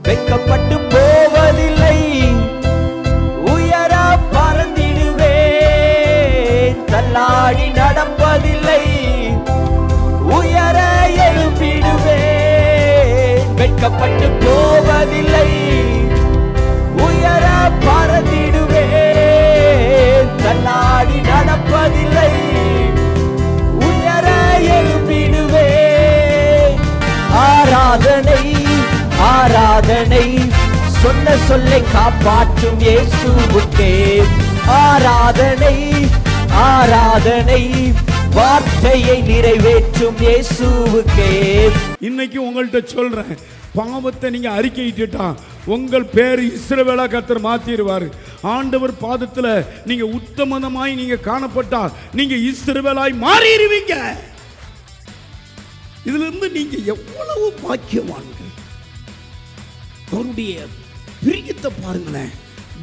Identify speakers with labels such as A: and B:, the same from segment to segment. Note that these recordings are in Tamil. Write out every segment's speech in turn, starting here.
A: வெட்கப்பட்டு போவதில்லை, உயர பறந்திடுவேன். தள்ளாடி நடப்பதில்லை, உயர எழும்பிடுவேன். வெட்கப்பட்டு போவதில்லை, உயர பறந்திடுவேன். தள்ளாடி நடப்பதில்லை, உயர எழும்பிடுவேன். ஆராதனை ஆராதனை, சொன்ன சொல்லை காப்பாற்றும் இயேசுவுக்கே. ஆராதனை ஆராதனை, வார்த்தையை நிறைவேற்றும் இயேசுவுக்கே.
B: இன்னைக்கு உங்கள்கிட்ட சொல்றேன், பாவத்தை நீங்க அறிக்கையிட்டுட்டா உங்கள் பேர் இஸ்ரவேலா கர்த்தர் மாத்திடுவார். ஆண்டவர் பாதத்தில் நீங்க உத்தமமாய் நீங்க காணப்பட்டா நீங்க இஸ்ரவேலாய் மாறிடுவீங்க. இதுல இருந்து நீங்க எவ்வளவு பாக்கியவான்கள். அவருடைய பிரியத்தை பாருங்களேன்.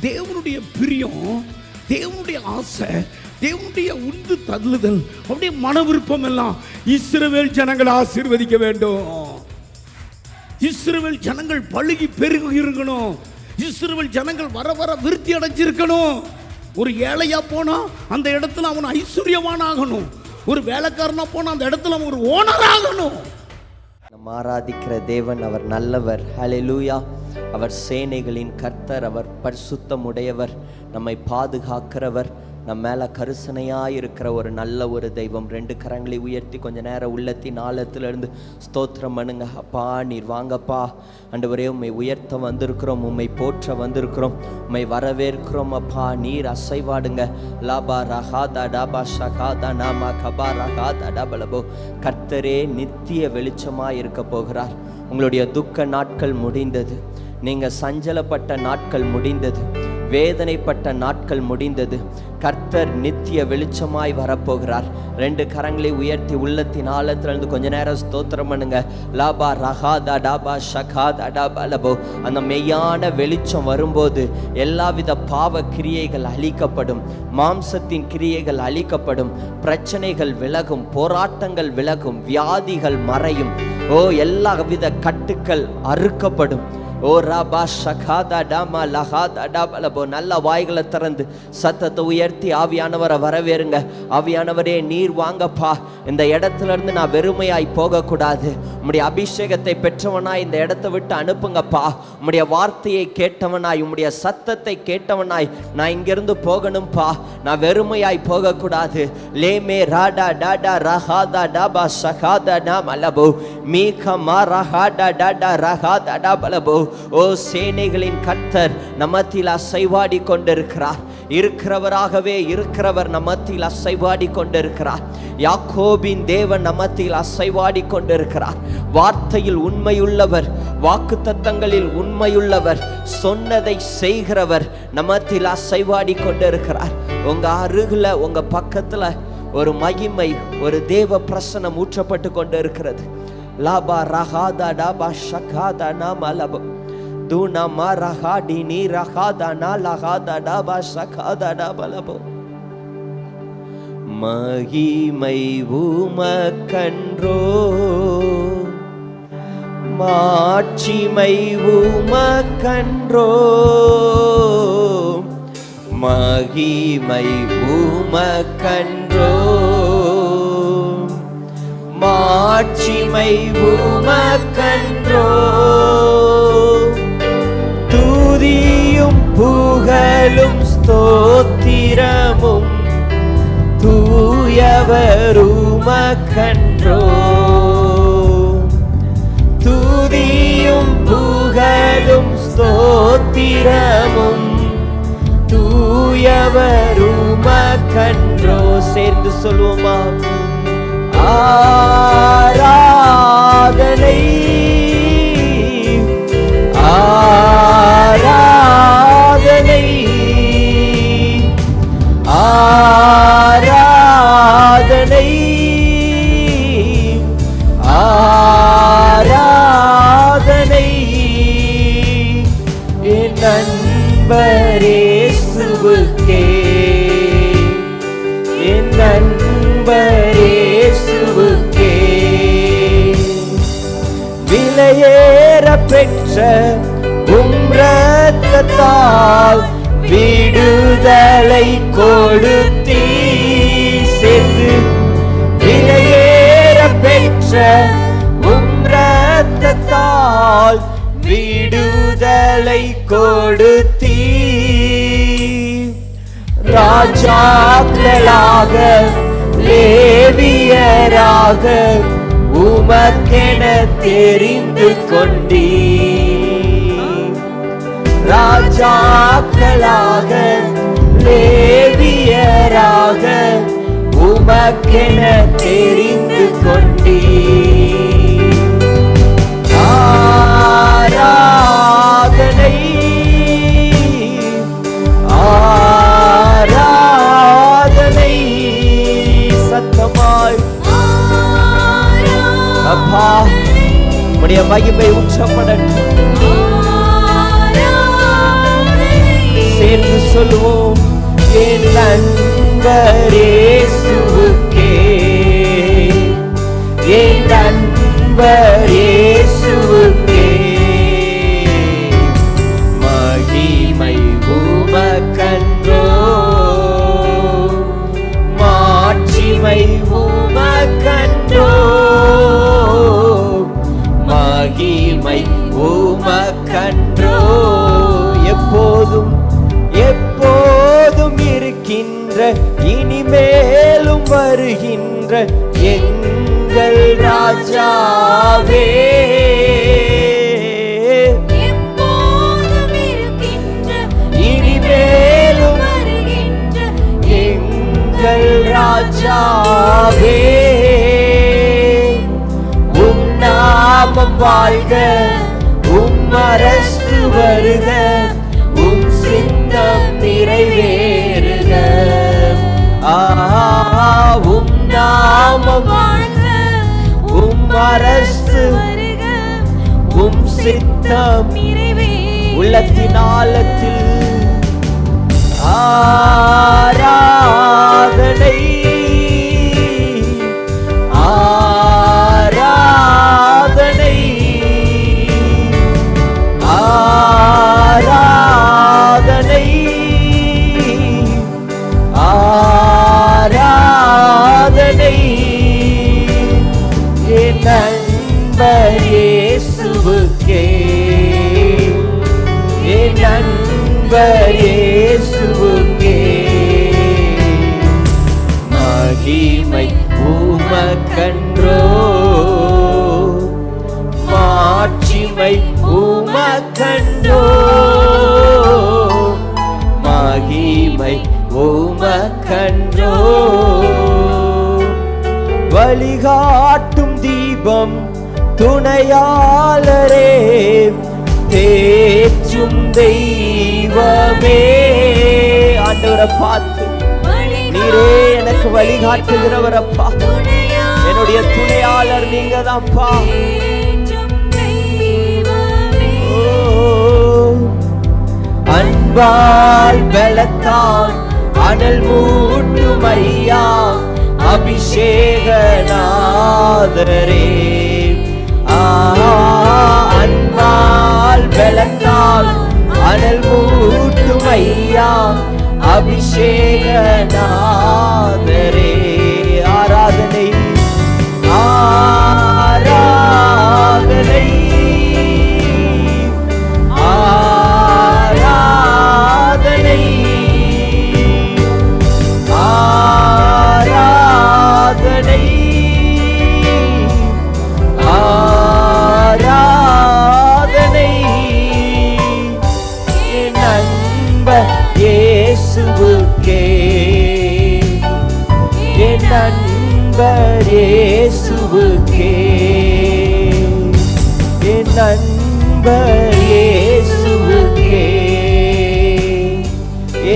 B: தேவனுடைய பிரியம், தேவனுடைய ஆசை, தேவனுடைய உந்து தள்ளுதல், அப்படியே மன விருப்பம் எல்லாம் இஸ்ரவேல் ஜனங்களை ஆசீர்வதிக்க வேண்டும். இஸ்ரவேல் ஜனங்கள் பழுகி பெருகி இருக்கணும். இஸ்ரவேல் ஜனங்கள் வர வர விருத்தி அடைஞ்சிருக்கணும். ஒரு ஏழையா போனா அந்த இடத்துல அவன் ஐஸ்வர்யவான் ஆகணும். ஒரு வேலைக்காரனா போனா அந்த இடத்துல அவன் ஒரு ஓனர் ஆகணும்.
A: நம்ம ஆராதிக்கிற தேவன் அவர் நல்லவர். ஹல்லேலூயா. அவர் சேனைகளின் கர்த்தர், அவர் பரிசுத்தமுடையவர், நம்மை பாதுகாக்கிறவர், நம்ம மேல கருசனையாக இருக்கிற ஒரு நல்ல ஒரு தெய்வம். 2 கரங்களை உயர்த்தி கொஞ்ச நேரம் உள்ளத்தின் ஆழத்திலிருந்து ஸ்தோத்திரம் பண்ணுங்க. அப்பா நீர் வாங்கப்பா. ஆண்டவரே உம்மை உயர்த்த வந்திருக்கிறோம், உம்மை போற்ற வந்திருக்கிறோம், உம்மை வரவேற்கிறோம் அப்பா. நீர் அசைவாடுங்க. லாபா ரஹாதா டாபா ஷகாதா நாமா கபா ரஹாதா டாபலபோ. கர்த்தரே நித்திய வெளிச்சமாக இருக்க போகிறார். உங்களுடைய துக்க நாட்கள் முடிந்தது, நீங்க சஞ்சலப்பட்ட நாட்கள் முடிந்தது, வேதனைப்பட்ட நாட்கள் முடிந்தது. கர்த்தர் நித்திய வெளிச்சமாய் வரப்போகிறார். 2 கரங்களை உயர்த்தி உள்ளத்தின் ஆழத்திலிருந்து கொஞ்ச நேரம் ஸ்தோத்திரம் பண்ணுங்க. லாபா ரஹாதா டாபா ஷகாதா டாபலபோ. அந்த மெய்யான வெளிச்சம் வரும்போது எல்லாவித பாவ கிரியைகள் அழிக்கப்படும், மாம்சத்தின் கிரியைகள் அழிக்கப்படும், பிரச்சனைகள் விலகும், போராட்டங்கள் விலகும், வியாதிகள் மறையும். எல்லா வித கட்டுக்கள் அறுக்கப்படும். ஓ ராபா ஷகாதா டாமா லஹாதா டாபலபோ. நல்ல வாய்களை திறந்து சத்தத்தை உயர்த்தி ஆவியானவரை வரவேறுங்க. ஆவியானவரே நீர் வாங்கப்பா. இந்த இடத்துல இருந்து நான் வெறுமையாய் போகக்கூடாது. உம்முடைய அபிஷேகத்தை பெற்றவனாய் இந்த இடத்தை விட்டு அனுப்புங்கப்பா. உம்முடைய வார்த்தையை கேட்டவனாய், உம்முடைய சத்தத்தை கேட்டவனாய் நான் இங்கிருந்து போகணும்ப்பா. நான் வெறுமையாய் போகக்கூடாது. லேமே ராடா டாடா ரஹாதா டாபா ஷகாதா டாமலபோ. மீகமா ரஹாடா டாடா ரஹாதா டாபலபோ. சேனைகளின் கர்த்தர் நம்மத்தில் அசைவாடி கொண்டிருக்கிறார். இருக்கிறவராகவே இருக்கிறவர் நம்மத்தில் அசைவாடி கொண்டிருக்கிறார். யாக்கோபின் தேவன் நம்மத்தில் அசைவாடி கொண்டிருக்கிறார். வார்த்தையில் உண்மையுள்ளவர், வாக்குத்தத்தங்களில் உண்மையுள்ளவர், சொன்னதை செய்கிறவர் நம்மத்தில் அசைவாடி கொண்டிருக்கிறார். உங்க அருகில, உங்க பக்கத்துல ஒரு மகிமை, ஒரு தேவ பிரசன்னம் ஊற்றப்பட்டு கொண்டு இருக்கிறது. லாபா ரஹாதா டாபா ஷகாதா நாமலபோ. தூனா மரஹாடி நீ ரஹாதா நா லஹாதா டாபா ஷகாதா டாபலபோ. மகிமை உமக்கன்றோ, மாட்சிமை உமக்கன்றோ, மகிமை உமக்கன்றோ, மாட்சிமை உமக்கன்றோ. துதியும் புகழும் ஸ்தோத்திரமும் தூயவர் உமக்கன்றோ. துதியும் புகழும் ஸ்தோத்திரமும் தூயவர் உமக்கன்றோ. சேர்ந்து சொல்லுவோமா? ஆராதனை ஆராதனை ஆராதனை ஆராதனை. என் நண்பரே இயேசுவுக்கே, என் நண்பரே இயேசுவுக்கே. விலையேற பெற்ற இரத்தத்தால் விடுதலை கொடுத்தீ சேர்ந்து விலையேற பெற்ற இரத்தத்தால் விடுதலை கொடுத்தீ ராஜாக்களாக லேவியராக உமக்கென தெரிந்து கொண்டீ ராஜாக்களாக லேவியராக உமக்கென தெரிந்து கொண்டீ ஆராதனை ஆராதனை சத்தமாய் அப்பா உம்முடைய மகிமை உச்சப்படட்டும் சேர்ந்து சொல்லுவோம் என் நண்பர் இயேசுவுக்கே என் நண்பர் இயேசுவுக்கே மகிமை உமக்கன்றோ மாட்சிமை உமக்கன்றோ மகிமை உமக்கன்றோ எப்போதும் எப்போதும் இருக்கின்ற இனிமேலும் வருகின்ற எங்கள் ராஜாவே இனிமேலும் வருகின்ற எங்கள் ராஜாவே உம் நாமம் வாழ்க உம் அரசு வருக உம் சித்தம் நிறைவேறுக உம் நாமம் வாழ்க உம் அரசு வருக உம் சித்தம் நிறைவேறுக உள்ளத்தின் ஆழத்தில் ஆராதனை ஆராதனை ஆராதனை ஆராதனை என் நண்பர் இயேசுவுக்கே என் நண்பர் இயேசுவுக்கே மகிமை உமக்கன்றோ மாட்சிமை உமக்கன்றோ மகிமை உமக்கன்றோ வழிகாட்டும் தீபம் துணையாளரே தேற்றும் தெய்வமே ஆண்டவரை பார்த்து நீரே எனக்கு வழிகாட்டுகிறவர் அப்பா என்னுடைய துணையாளர் நீங்க தான்ப்பா அன்பால் பலத்தால் அனல் மூட்டும் ஐயா அபிஷேகநாதரே அன்பால் பலத்தால் அனல் மூட்டும் ஐயா அபிஷேகநாதரே ஆராதனை ஆராதனை ஆராதனை ஆராதனை ஆராதனை என் நண்பர் இயேசுவுக்கே என் நண்பர் இயேசுவுக்கே என் நண்பர் இயேசுவுக்கே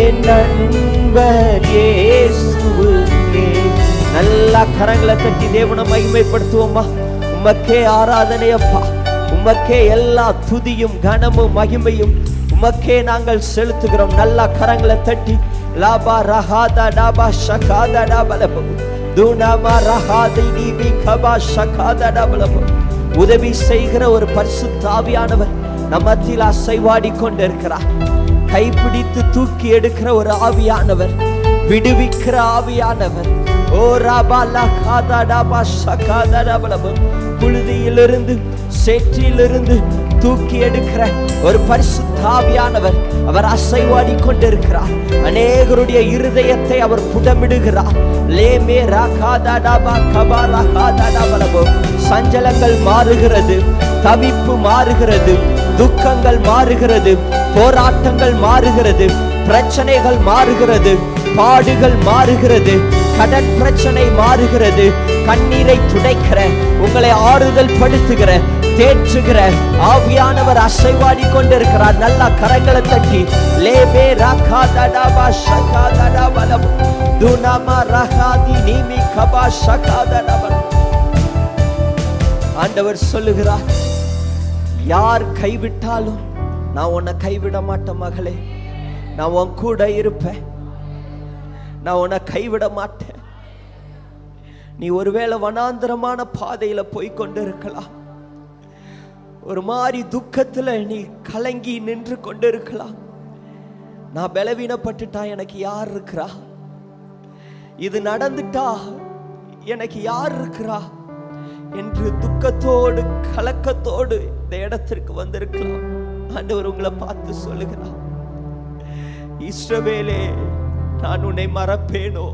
A: என் நண்பர் இயேசுவுக்கே நல்லா கரங்களை தட்டி தேவனை மகிமைப்படுத்துவோமா உமக்கே ஆராதனை அப்பா உமக்கே எல்லா துதியும் கனமும் மகிமையும் உமக்கே நாங்கள் செலுத்துகிறோம் நல்லா கரங்களை தட்டி லாபா ரஹாதா டாபா ஷகாதா டாபலபு துனமா ரஹாதி நீபி கபா ஷகாதா டாபலபு உதவி செய்கிற ஒரு பரிசுத்த ஆவியானவர் நம்ம மத்தியில் அசைவாடி கொண்டிருக்கிறார். கைப்பிடித்து தூக்கி எடுக்கிற ஒரு ஆவியானவர், விடுவிக்கிற ஆவியானவர். ஓ ராபாலா காதாடாபா ஷகாதாடாபலபு, புழுதியிலிருந்து சேற்றிலிருந்து தூக்கி எடுக்கிற ஒரு பரிசுத்த ஆவியானவர். அவர் அசைவாடி கொண்டிருக்கிறார். அநேகருடைய இருதயத்தை அவர் புடமிடுகிறார். லேமே ராகாதாடாபா கபாரா காதாடாபலபு. சஞ்சலங்கள் மாறுகிறது, தவிப்பு மாறுகிறது, துக்கங்கள் மாறுகிறது, போராட்டங்கள் மாறுகிறது, பிரச்சனைகள் மாறுகிறது, பாடுகள் மாறுகிறது, கடன் பிரச்சனை மாறுகிறது. கண்ணீரை துடைக்கிற, உங்களை ஆறுதல் படுத்துகிற, தேற்றுகிற ஆவியானவர் அசைவாடி கொண்டிருக்கிறார். நல்ல கரங்களை தட்டி லேபே ராகாதாடாபா ஷகாதாடாபலபு துனாமா ரகாதி நீமி கபா ஷகாதாடாபலபு. ஆண்டவர் சொல்லுகிறார், யார் கைவிட்டாலும் நான் உன்னை கைவிட மாட்டேன் மகளே, நான் உன் கூட இருப்பேன், நான் உன்னை கைவிட மாட்டேன். நீ ஒருவேளை வனாந்தரமான பாதையில போய் கொண்டு இருக்கலாம், ஒரு மாதிரி துக்கத்துல நீ கலங்கி நின்று கொண்டு இருக்கலாம். நான் பலவீனப்பட்டுட்டா எனக்கு யார் இருக்கிறா, இது நடந்துட்டா எனக்கு யார் இருக்கிறா என்று துக்கத்தோடு கலக்கத்தோடு இந்த இடத்திற்கு வந்திருக்கலாம். ஆண்டவர் உங்களை பார்த்து சொல்லுகிறார், இஸ்ரவேலே, நான் உன்னை மறப்பேனோ?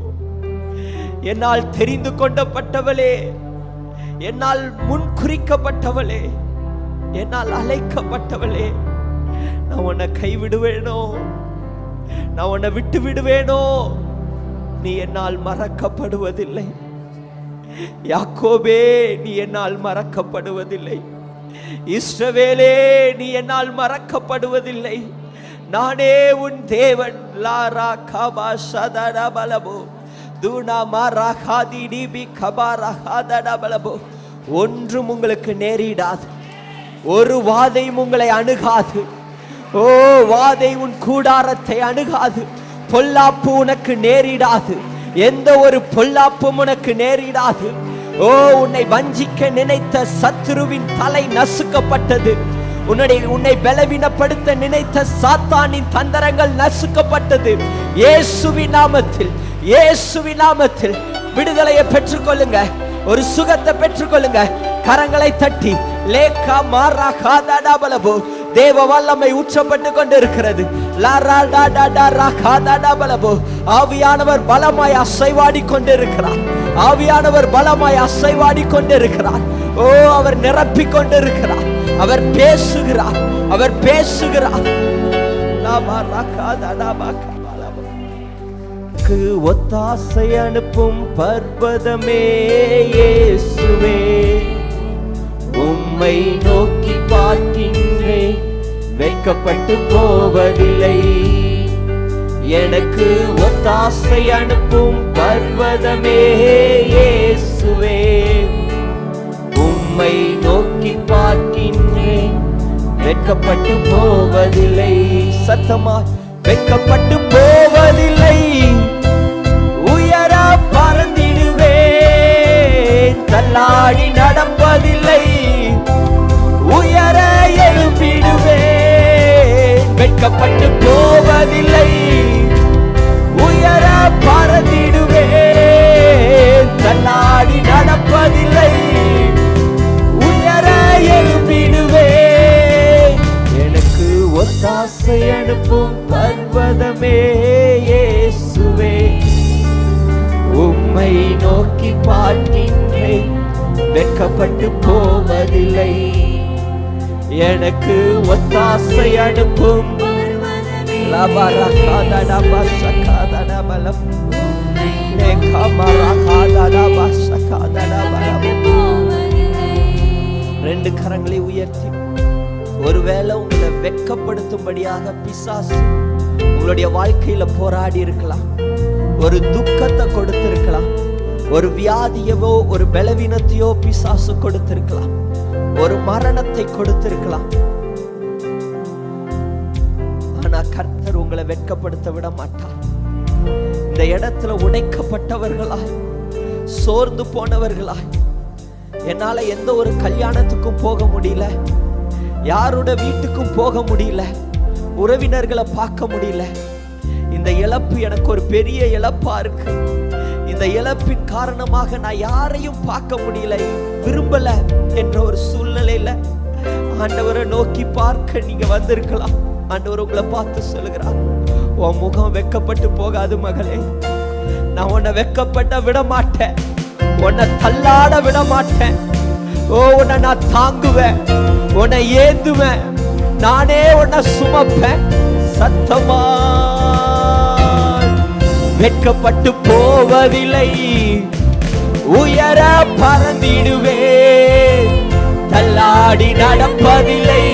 A: என்னால் தெரிந்து கொண்டப்பட்டவளே, என்னால் முன் குறிக்கப்பட்டவளே, என்னால் அழைக்கப்பட்டவளே, நான் உன்னை கைவிடுவேனோ? நான் உன்னை விட்டு விடுவேனோ? நீ என்னால் மறக்கப்படுவதில்லை. யாக்கோபே, நீ என்னால் மறக்கப்படுவதில்லை. இஸ்ரவேலே, நீ என்னால் மறக்கப்படுவதில்லை. நானே உன் தேவன். லாரா கபா ஷதரா பலபோ தூனா மாரா காதி டிபி கபா ரஹாதடா பலபோ. ஒன்றும் உங்களுக்கு நேரிடாது, ஒரு வாதையும் உங்களை அணுகாது. ஓ, வாதை உன் கூடாரத்தை அணுகாது. பொல்லாப்பு உனக்கு நேரிடாது, எந்த ஒரு பொல்லாப்பும் உனக்கு நேரிடாது. ஓ, உன்னை வஞ்சிக்க நினைத்த சத்துருவின் தலை நசுக்கப்பட்டது. உன்னை பலவீனப்படுத்த நினைத்த சாத்தானின் தந்திரங்கள் நசுக்கப்பட்டது. இயேசுவின் நாமத்தில், இயேசுவின் நாமத்தில் விடுதலையை பெற்றுக்கொள்ளுங்க, ஒரு சுகத்தை பெற்றுக்கொள்ளுங்க. கரங்களை தட்டி லேகா மாரா காதாடா பலபோ. தேவ வல்லமை ஊற்றப்பட்டு கொண்டிருக்கிறது. ஆவியானவர் பலமாய் அசைவாடி கொண்டிருக்கிறார். ஆவியானவர் பலமாய் அசைவாடி கொண்டிருக்கிறார். ஓ, அவர் நிரப்பிக் கொண்டிருக்கிறார். அவர் பேசுகிறார், அவர் பேசுகிறார். ஒத்தாசை அனுப்பும் பர்வதமே இயேசுவே, உம்மை நோக்கி பார்க்கின்றேன், வெட்கப்பட்டு போவதில்லை. எனக்கு ஒத்தாசை அனுப்பும் பர்வதமே இயேசுவே, உம்மை நோக்கி பார்க்கின்றேன், வெட்கப்பட்டு போவதில்லை. சத்தமா, வெட்கப்பட்டு போவதில்லை. உயர பறந்திடுவேன், தள்ளாடி நடப்பதில்லை. உயர எழும்பிடுவேன், வெட்கப்பட்டு போவதில்லை. உயர பறந்திடுவேன், தள்ளாடி நடப்பதில்லை. உயர எழும்பிடுவேன். எனக்கு ஒத்தாசை அனுப்பும் பர்வதமே இயேசுவே, உம்மை நோக்கி பார்க்கின்றேன், வெட்கப்பட்டு போவதில்லை. எனக்கு ஒத்தாசை அனுப்பும் ரெண்டு கரங்களை உயர்த்தி, ஒருவேளை உங்களை வெட்கப்படுத்தும்படியாக பிசாசு உங்களுடைய வாழ்க்கையில போராடி இருக்கலாம், ஒரு துக்கத்தை கொடுத்திருக்கலாம், ஒரு வியாதியவோ ஒரு பலவீனத்தையோ பிசாசு கொடுத்திருக்கலாம், ஒரு மரணத்தை கொடுத்திருக்கலாம். ஆனா கர்த்தர் உங்களை வெட்கப்படுத்த விட மாட்டார். இந்த இடத்துல உடைக்கப்பட்டவர்களாய், சோர்ந்து போனவர்களாய், என்னால எந்த ஒரு கல்யாணத்துக்கும் போக முடியல, யாரோட வீட்டுக்கும் போக முடியல, உறவினர்களை பார்க்க முடியல. இந்த இழப்பு எனக்கு ஒரு பெரிய இழப்பா இருக்கு. இந்த இழப்பின் காரணமாக நான் யாரையும் பார்க்க முடியல, விரும்பல என்ற ஒரு சூழ்நிலையில ஆண்டவரை நோக்கி பார்க்க நீங்க வந்திருக்கலாம். ஆண்டவர் உங்களை பார்த்து சொல்லுகிறார், உன் முகம் வெக்கப்பட்டு போகாது மகளே. நான் உன்னை வெக்கப்பட்ட விட மாட்டேன், உன்னை தள்ளாட விட மாட்டேன். உன்னை நான் தாங்குவேன், உன்னை ஏந்துவேன், நானே உன்னை சுமப்பேன். சத்தமா வெட்கப்பட்டு போவதில்லை, உயர பறந்திடுவே. தள்ளாடி நடப்பதில்லை,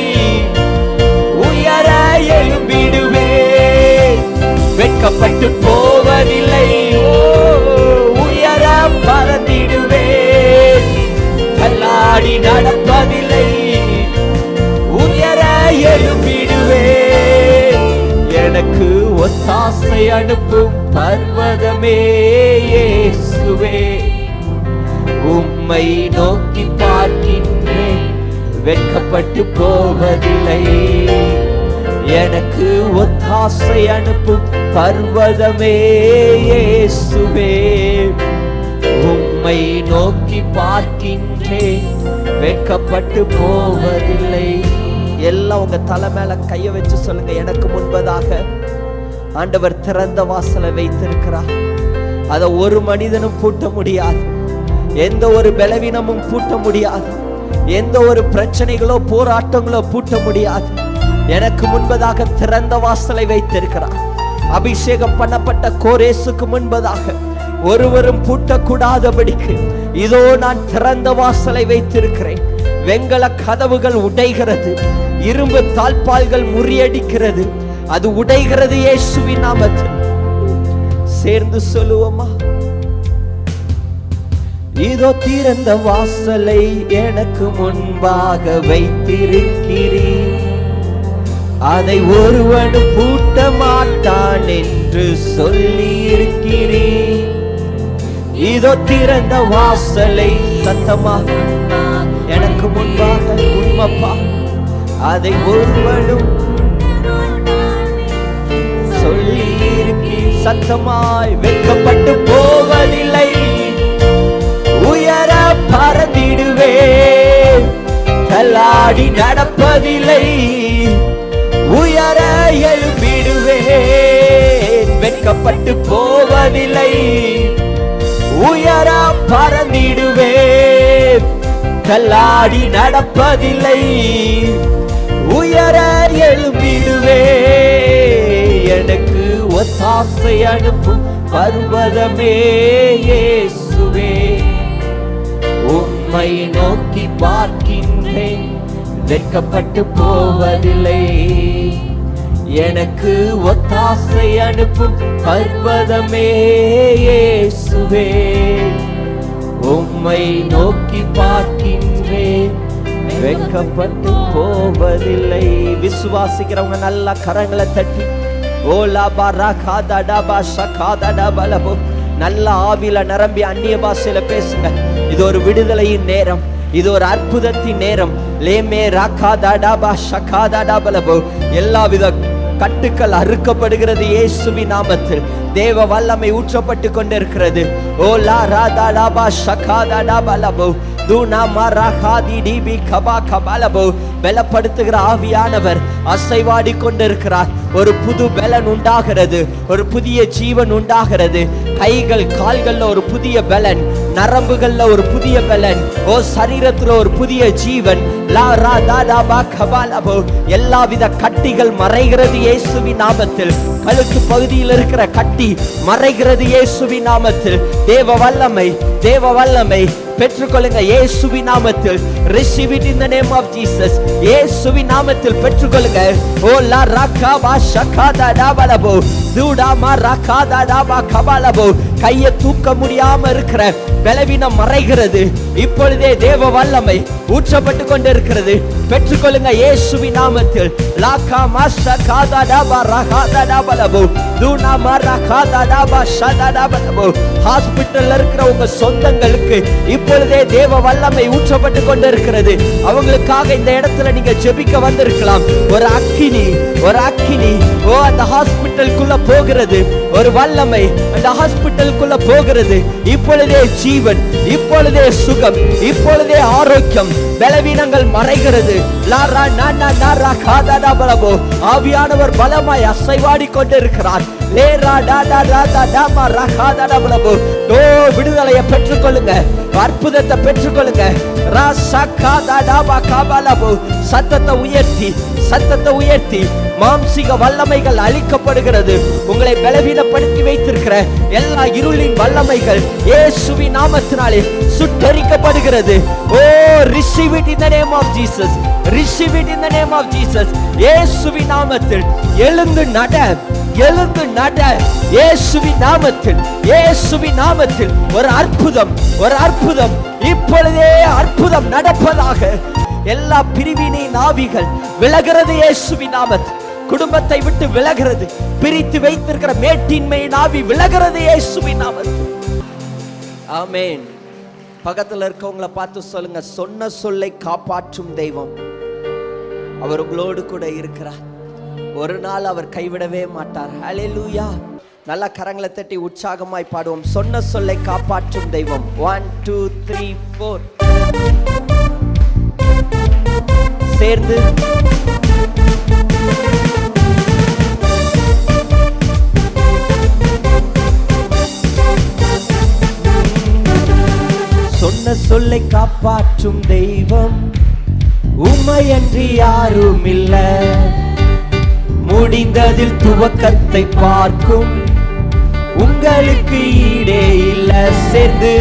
A: உயர எழும்பிடுவே. வெட்கப்பட்டு போவதில்லை, உயர பறந்திடுவே. தள்ளாடி நடப்பதில்லை, உயர எழும்பிடுவே. எனக்கு ஒத்தாசை அனுப்பும் பர்வதமே இயேசுவே, உம்மை நோக்கி பார்க்கின்றேன், வெட்கப்பட்டு போவதில்லை. எனக்கு ஒத்தாசை அனுப்பும் பர்வதமே இயேசுவே, உம்மை நோக்கி பார்க்கின்றேன், வெட்கப்பட்டு போவதில்லை. எல்லாம் உங்க தலை மேல கைய வச்சு சொல்லுங்க, எனக்கு முன்பதாக ஆண்டவர் திறந்த வாசலை வைத்திருக்கிறார். அதை ஒரு மனிதனும் பூட்ட முடியாது, எந்த ஒரு பலவீனமும் பூட்ட முடியாது, எந்த ஒரு பிரச்சனைகளோ போராட்டங்களோ பூட்ட முடியாது. எனக்கு முன்பதாக திறந்த வாசலை வைத்திருக்கிறார். அபிஷேகம் பண்ணப்பட்ட கோரேசுக்கு முன்பதாக ஒருவரும் பூட்டக்கூடாதபடிக்கு இதோ நான் திறந்த வாசலை வைத்திருக்கிறேன். வெண்கல கதவுகள் உடைகிறது, இரும்பு தாழ்பால்கள் முறியடிக்கிறது, அது உடைகிறது இயேசுவின் நாமத்தில். சேர்ந்து சொல்லுவோமா? இதோ திறந்த வாசலை எனக்கு முன்பாக வைத்திருக்கிறீர், அதை ஒருவனும் பூட்ட மாட்டான் என்று சொல்லி இருக்கிறீர். இதோ திறந்த வாசலை, சத்தமா எனக்கு முன்பாக உண்மைப்பா, அதை ஒருவனும் சொல்லி இருக்கிறீர். சத்தமாய் வெட்கப்பட்டு போவதில்லை, உயர பறந்திடுவே. தள்ளாடி நடப்பதில்லை, உயர எழும்பிடுவே. வெட்கப்பட்டு போவதில்லை, உயர பறந்திடுவே. தள்ளாடி நடப்பதில்லை, உயர எழும்பிடுவே. எனக்கு ஒத்தாசை அனுப்பும் பர்வதமே இயேசுவே, உம்மை நோக்கி பார்க்கின்றேன், வெட்கப்பட்டு போவதில்லை. எனக்கு ஒத்தாசை அனுப்பும் பர்வதமே இயேசுவே, உம்மை நோக்கி பார்க்கின்றேன், வெட்கப்பட்டு போவதில்லை. விசுவாசிக்கிறவங்க நல்ல கரங்களை தட்டி ஓலா பாரா காதா டபா ஷகாதா டபலபோ நல்ல ஆவில நிரம்பி அந்நிய பாஷையில பேசுங்க. இது ஒரு விடுதலையின் நேரம், இது ஒரு அற்புதத்தின் நேரம். லேமே ராகாதா டபா ஷகாதா டபலபோ எல்லாவித கட்டுக்கள் அறுக்கப்படுகிறது இயேசுவின் நாமத்தில். தேவ வல்லமை ஊற்றப்பட்டு கொண்டிருக்கிறது. ஓ லா ராதா லாபா ஷகாதா டபலபோ தூனா மரஹாதி டிபி கபா கபலபோ பலப்படுத்துகிற ஆவியானவர் அசைவாடி கொண்டிருக்கிறார். ஒரு புது பலன் உண்டாகிறது, ஒரு புதிய ஜீவன் உண்டாகிறது. கைகள் கால்கள்ல ஒரு புதிய பலன், நரம்புகள்ல ஒரு புதிய பலன், ஓ சரீரத்துல ஒரு புதிய ஜீவன். லா ரா தா டா பா கபலபோ எல்லாவித கட்டிகள் மறைகிறது இயேசுவின் நாமத்தில். கழுத்து பகுதியில் இருக்கிற கட்டி மறைகிறது இயேசுவின் நாமத்தில். தேவ வல்லமை, தேவ வல்லமை பெற்றுக்கொள்ளுங்க இயேசுவின் நாமத்தில். receive it in the name of Jesus. இயேசுவின் நாமத்தில் பெற்றுக்கொள்ளுங்க. ஓ லா ரா கா பா ஷகாதா டபலபோ கையை தூக்க முடியாம இருக்கிற பலவீனம் மறைகிறது. இப்பொழுதே தேவ வல்லமை ஊற்றப்பட்டு கொண்டிருக்கிறது. பெற்றுக்கொள்ளுங்க இயேசுவின் நாமத்தில். ஹாஸ்பிட்டல்ல இருக்கிற உங்க சொந்தங்களுக்கு இப்பொழுதே தேவ வல்லமை ஊற்றப்பட்டு கொண்டிருக்கிறது. அவங்களுக்காக இந்த இடத்துல நீங்க ஜெபிக்க வந்திருக்கலாம். ஒரு அக்கினி அந்த ஹாஸ்பிட்டலுக்குள்ள போகிறது. ஒரு வல்லமை அந்த ஹாஸ்பிட்டலுக்குள்ள போகிறது. இப்பொழுதே ஜீவன், இப்பொழுதே சுகம், இப்பொழுதே ஆரோக்கியம், பலவீனங்கள் மறைகிறது. ஆவியானவர் பலமாய் அசைவாடி கொண்டிருக்கிறார். விடுதலையை பெற்றுக்கொள்ளுங்க, அற்புதத்தை பெற்றுக்கொள்ளுங்க. சத்தத்தை உயர்த்தி மாம்சிக வல்லமைகள் அழிக்கப்படுகிறது. உங்களை பலவீனப்படுத்தி வைத்திருக்கிற எல்லா இருளின் வல்லமைகள் இயேசுவின் நாமத்தினாலே சுட்டரிக்கப்படுகிறது. ஓ, receive it in the name of Jesus. Receive it in the name of Jesus. இயேசுவின் நாமத்தில் எழுந்து நட, எழுந்து நட. இயேசுவின் நாமத்தில், இயேசுவின் நாமத்தில் ஒரு அற்புதம், ஒரு அற்புதம், இப்பொழுதே அற்புதம் நடப்பதாக. எல்லா பிரிவினின் ஆவிகள் விலகிறது இயேசுவின் நாமத்தில். குடும்பத்தை விட்டு விலகிறது. பிரித்து வைத்திருக்கிற மேட்டின்மையின் ஆவி விலகிறது இயேசுவின் நாமத்தில். ஆமென். பக்கத்துல இருக்கவங்கள பார்த்து சொல்லுங்க, சொன்ன சொல்லை காப்பாற்றும் தெய்வம் அவர் உங்களோடு கூட இருக்கிறார். ஒரு நாள் அவர் கைவிடவே மாட்டார். ஹல்லேலூயா. நல்ல கரங்களை தட்டி உற்சாகமாய் பாடுவோம். சொன்ன சொல்லை காப்பாற்றும் தெய்வம். 1 2 3 4 சேர்ந்து சொன்ன சொல்லை காப்பாற்றும் தெய்வம் உம்மையன்றி யாரும் இல்ல. முடிந்ததில் துவக்கத்தை பார்க்கும் உங்களுக்கு ஈடே இல்ல. சேர்ந்து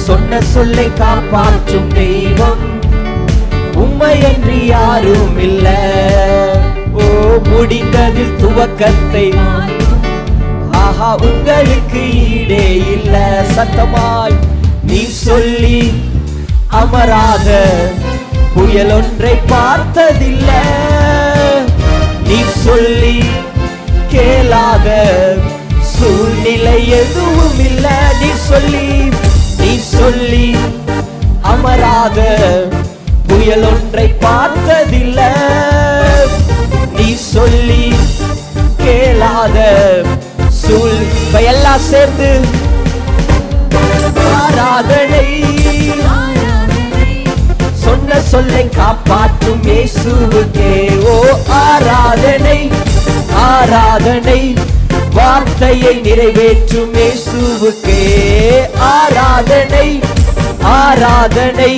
A: சொன்ன சொல்லை காப்பாற்றும் தெய்வம் உம்மையன்றி யாரும் இல்ல. ஓ, முடிந்ததில் துவக்கத்தை ஆஹா உங்களுக்கு ஈடே இல்ல. சத்தமாய் நீ சொல்லி அமராத புயல் ஒன்றை பார்த்ததில்ல. நீ சொல்லி கேளாத சூழ்நிலை எதுவும் இல்ல. நீ சொல்லி அமராத புயல் ஒன்றை பார்த்ததில்ல. நீ சொல்லி கேளாத சூழ்நிலை. எல்லாம் சேர்ந்து ஆராதனை, சொன்ன சொல்லை காப்பாற்றும் இயேசுவுக்கே. ஓ, ஆராதனை, ஆராதனை, வார்த்தையை நிறைவேற்றும் இயேசுவுக்கே. ஆராதனை, ஆராதனை,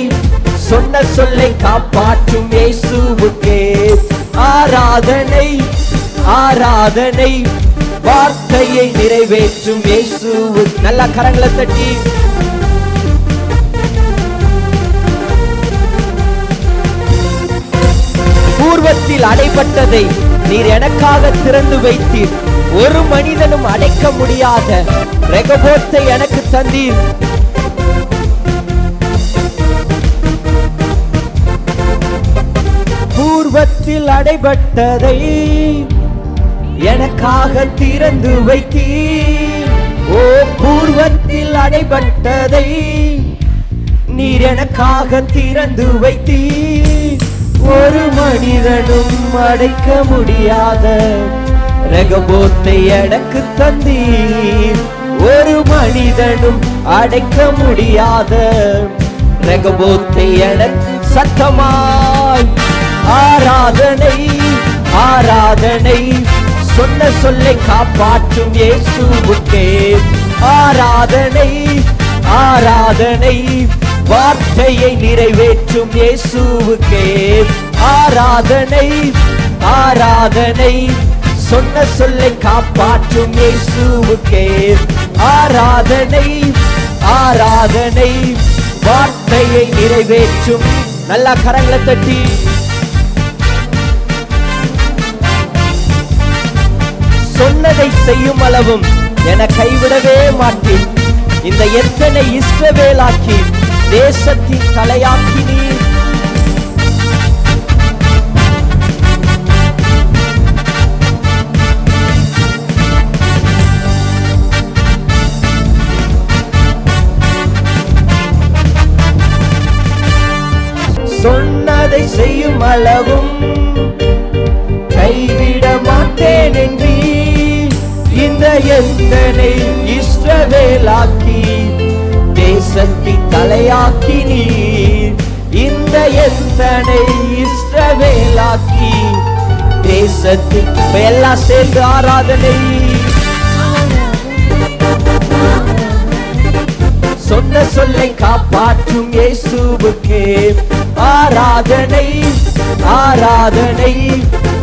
A: சொன்ன சொல்லை காப்பாற்றும் இயேசுவுக்கே. ஆராதனை, ஆராதனை, வார்த்தையை நிறைவேற்றும் இயேசுவுக்கு. நல்ல கரங்களை தட்டி பூர்வத்தில் அடைபட்டதை நீர் எனக்காக திறந்து வைத்தீர். ஒரு மனிதனும் அடைக்க முடியாத ரெகபோத்தை எனக்கு தந்தீர். பூர்வத்தில் அடைபட்டதை எனக்காக திறந்து வைத்தீர். ஓ, பூர்வத்தில் அடைபட்டதை நீர் எனக்காக திறந்து வைத்தீர். ஒரு மனிதனும் அடைக்க முடியாத ரெகபோத்தை எனக்கு தந்தீர். ஒரு மனிதனும் அடைக்க முடியாத ரெகபோத்தை எனக்கு. சத்தமாய் ஆராதனை, ஆராதனை, சொன்ன சொல்லை காப்பாற்றும் இயேசுவுக்கே. ஆராதனை, ஆராதனை, வார்த்தையை நிறைவேற்றும் இயேசுவுக்கே. ஆராதனை, ஆராதனை, சொன்ன சொல்லை காப்பாற்றும் இயேசுவுக்கே. ஆராதனை, ஆராதனை, வார்த்தையை நிறைவேற்றும். நல்ல கரங்களை தட்டி சொன்னதை செய்யும் அளவும் என கைவிடவே மாட்டேன். இந்த எத்தனை இஸ்ரவேலாக்கி தேசத்தின் தலையாக்கினீர். சொன்னதை செய்யும் அளவும் கைவிட மாட்டேன் என்று இந்த எத்தனை இஸ்ரவேலாக்கி தேசத்தின் தலையாக்கி நீர். இந்த எத்தனை இஸ்ரவேலாக்கி தேசத்தின் எல்லாம் சேர்ந்து ஆராதனை. சொன்ன சொல்லை காப்பாற்றும் இயேசுவுக்கே ஆராதனை ஆராதனை.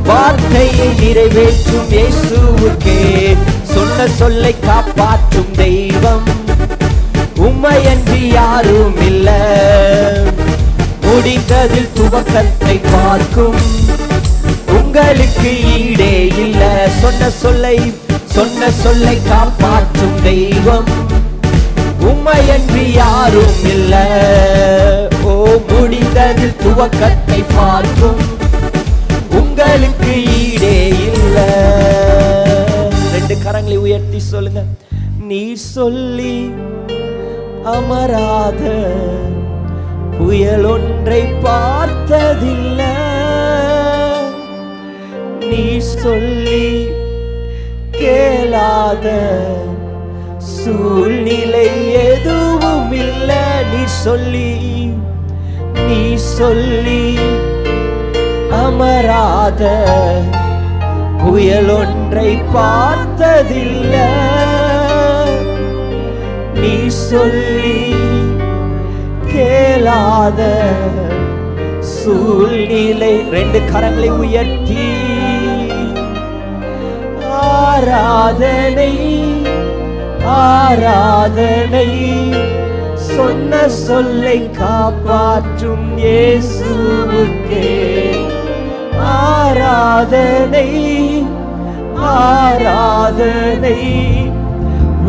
A: வார்த்தையை நிறைவேற்றும் இயேசுவுக்கே. சொன்ன சொல்லை காப்பாற்றும் தெய்வம் உம்மையன்றி யாரும் இல்ல. முடிந்ததில் துவக்கத்தை பார்க்கும் உங்களுக்கு ஈடே இல்ல. சொன்ன சொல்லை காப்பாற்றும் தெய்வம் உம்மையன்றி யாரும் இல்ல. ஓ, முடிந்ததில் துவக்கத்தை பார்க்கும் உங்களுக்கு ஈடே இல்ல. ரெண்டு கரங்களை உயர்த்தி சொல்லுங்க. நீ சொல்லி அமராத புயல் ஒன்றை பார்த்ததில்லை. நீ சொல்லி கேளாத சூழ்நிலை எதுவும் இல்ல. நீ சொல்லி அமராத புயல் ஒன்றை பார்த்ததில்லை. நீ சொல்லி கேளாத சூழ்நிலை. ரெண்டு கரங்களை உயர்த்தி ஆராதனை ஆராதனை. சொன்ன சொல்லை காப்பாற்றும் இயேசுவுக்கே ஆராதனை ஆராதனை.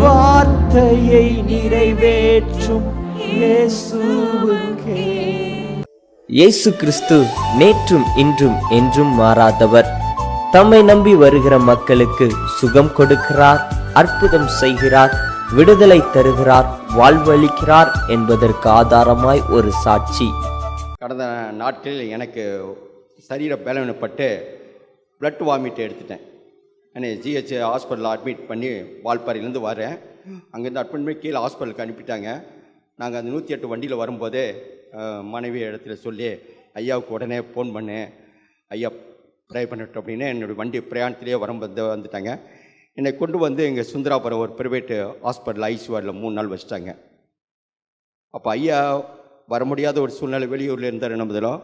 A: வார்த்தையை நிறைவேற்றும் இயேசுவுக்கே. இயேசு கிறிஸ்து நேற்றும் இன்றும் என்றும் மாறாதவர். தம்மை நம்பி வருகிற மக்களுக்கு சுகம் கொடுக்கிறார், அற்புதம் செய்கிறார், விடுதலை தருகிறார், வாழ்வளிக்கிறார் என்பதற்கு ஆதாரமாய் ஒரு சாட்சி.
C: கடந்த நாட்களில் எனக்கு சரீர பலவீனப்பட்டு பிளட் வாமிட் எடுத்துட்டேன். என்னை ஜிஹெச் ஹாஸ்பிட்டலில் அட்மிட் பண்ணி வால்பாறையிலேருந்து வரேன். அங்கேருந்து அட்மிட் பண்ணி கீழே ஹாஸ்பிட்டலுக்கு அனுப்பிட்டாங்க. நாங்கள் அந்த 108 வண்டியில் வரும்போதே மனைவி இடத்துல சொல்லி ஐயாவுக்கு உடனே ஃபோன் பண்ணேன், ஐயா ட்ரை பண்ணிட்டோம் அப்படின்னு. என்னுடைய வண்டி பிரயாணத்திலே வந்துட்டாங்க. என்னை கொண்டு வந்து எங்கள் சுந்தராபுரம் ஒரு ப்ரைவேட்டு ஹாஸ்பிட்டல் ஐசியூஆரில் 3 நாள் வச்சுட்டாங்க. அப்போ ஐயா வர முடியாத ஒரு சூழ்நிலை, வெளியூரில் இருந்தார். நம்பதிலும்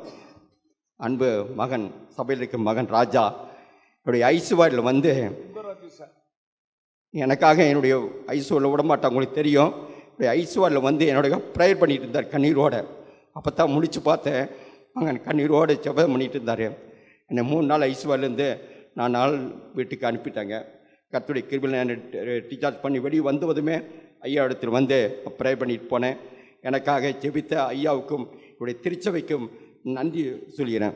C: அன்பு மகன், சபையில் இருக்க மகன் ராஜா என்னுடைய ஐசியூஆரில் வந்து எனக்காக என்னுடைய ஐசியூவில் விட மாட்டாங்க, உங்களுக்கு தெரியும். என்னுடைய ஐசியூஆரில் வந்து என்னுடைய ப்ரேயர் பண்ணிகிட்டு இருந்தார் கண்ணீரோடு. அப்போ தான் முடித்து பார்த்தேன், மகன் கண்ணீரோடு ஜெபம் பண்ணிகிட்டு இருந்தார். என்னை 3 நாள் ஐசியூஆர்லேருந்து 4 நாள் வீட்டுக்கு அனுப்பிட்டாங்க. கர்த்தருடைய கிருபையில் நான் டிஸ்சார்ஜ் பண்ணி வெளியே வந்ததுமே ஐயா இடத்துல வந்து ப்ரே பண்ணிட்டு போனேன். எனக்காக ஜெபித்த ஐயாவுக்கும் என்னுடைய திருச்சபைக்கும் நன்றி சொல்கிறேன்.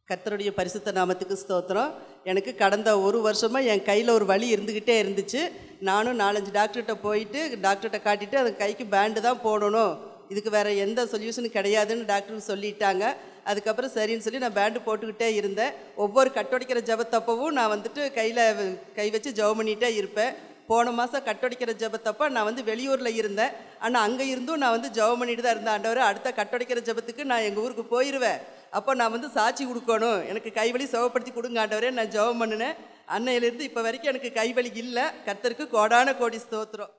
D: கர்த்தருடைய பரிசுத்த நாமத்துக்கு ஸ்தோத்திரம். எனக்கு கடந்த 1 வருஷமாக என் கையில் ஒரு வலி இருந்துக்கிட்டே இருந்துச்சு. நானும் 4-5 டாக்டர்கிட்ட போயிட்டு டாக்டர்கிட்ட காட்டிட்டு அது கைக்கு பேண்டு தான் போடணும், இதுக்கு வேறு எந்த சொல்யூஷனும் கிடையாதுன்னு டாக்டர் சொல்லிட்டாங்க. அதுக்கப்புறம் சரின்னு சொல்லி நான் பேண்டு போட்டுக்கிட்டே இருந்தேன். ஒவ்வொரு கட்டொடிக்கிற ஜபத்தப்பவும் நான் வந்துட்டு கையில் கை வச்சு ஜெபம் பண்ணிகிட்டே இருப்பேன். போன மாதம் கட்டொடிக்கிற ஜபத்தப்போ நான் வெளியூரில் இருந்தேன். ஆனால் அங்கே இருந்தும் நான் ஜெபம் பண்ணிட்டு தான் இருந்தேன். ஆண்டவரே, அடுத்த கட்டொடிக்கிற ஜபத்துக்கு நான் எங்கள் ஊருக்கு போயிடுவேன், அப்போ நான் சாட்சி கொடுக்கணும், எனக்கு கைவலி சுகப்படுத்தி கொடுங்க ஆண்டவரே, நான் ஜெபம் பண்ணினேன். அன்னையிலேருந்து இப்போ வரைக்கும் எனக்கு கைவலி இல்லை. கர்த்தருக்கு கோடான கோடி ஸ்தோத்திரம்.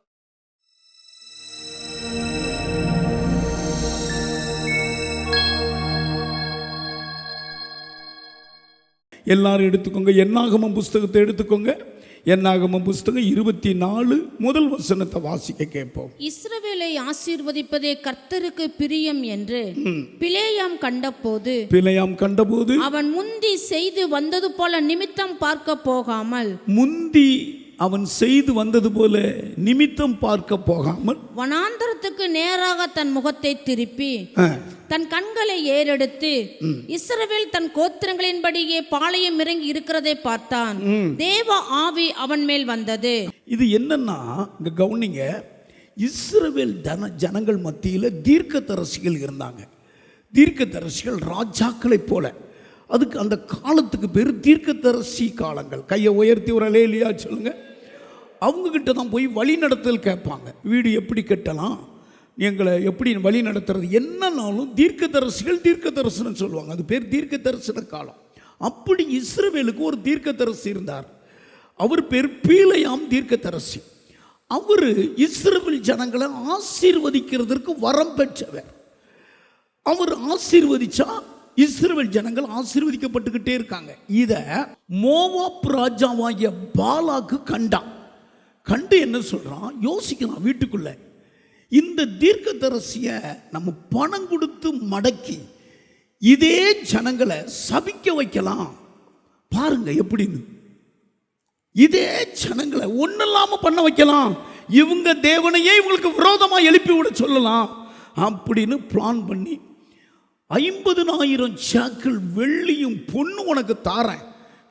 B: எல்லாரும் எடுத்துக்கோங்க, என்னாகமம் புஸ்தகத்தை எடுத்துக்கோங்க. என்னாகமம் புஸ்தகம் 24 முதல் வசனத்தை வாசிக்க கேட்போம்.
E: இஸ்ரவேலை ஆசீர்வதிப்பதே கர்த்தருக்கு பிரியம் என்று பிலேயாம் கண்டபோது அவன் முந்தி செய்து வந்தது போல நிமித்தம் பார்க்க போகாமல் வனாந்தரத்துக்கு நேராக தன் முகத்தை திருப்பி தன் கண்களை ஏறெடுத்து இஸ்ரவேல் தன் கோத்திரங்களின்படியே பாளையம் இறங்கி இருக்கிறதை பார்த்தான். தேவ ஆவி அவன் மேல் வந்தது.
B: இது என்னன்னா, இங்க கவனிங்க, இஸ்ரவேல் ஜனங்கள் மத்தியில் தீர்க்கதரிசிகள் இருந்தாங்க. தீர்க்கதரிசிகள் ராஜாக்களை போல. அதுக்கு அந்த காலத்துக்கு பேர் தீர்க்கதரிசி காலங்கள். கையை உயர்த்தி ஒரு அல்லேலூயா சொல்லுங்க. அவங்க கிட்ட தான் போய் வழி நடத்தல் கேட்பாங்க. வீடு எப்படி கட்டலாம், எங்களை எப்படி வழி நடத்துறது, என்னன்னாலும் தீர்க்க தரிசனம் சொல்லுவாங்க. அது பேர் தீர்க்க தரிசன காலம். அப்படி இஸ்ரவேலுக்கு ஒரு தீர்க்க தரிசி இருந்தார். அவர் பேர் பீலேயாம் தீர்க்கதரிசி. அவர் இஸ்ரவேல் ஜனங்களை ஆசீர்வதிக்கிறதுக்கு வரம் பெற்றவர். அவர் ஆசீர்வதிச்சா இஸ்ரவேல் ஜனங்கள் ஆசீர்வதிக்கப்பட்டுக்கிட்டே இருக்காங்க. இத மோவாப் ராஜாவாகிய பாலாக்கு கண்டு என்ன சொல்றான், யோசிக்கலாம் வீட்டுக்குள்ள, இந்த தீர்க்கதரிசிய நம்ம பணம் கொடுத்து மடக்கி இதே ஜனங்களை சபிக்க வைக்கலாம் பாருங்க எப்படின்னு. இதே ஜனங்களை ஒன்றும் இல்லாம பண்ண வைக்கலாம், இவங்க தேவனையே இவங்களுக்கு விரோதமா எழுப்பி விட சொல்லலாம் அப்படின்னு பிளான் பண்ணி 50,000 சேக்கல் வெள்ளியும் பொண்ணு உனக்கு தாரேன்,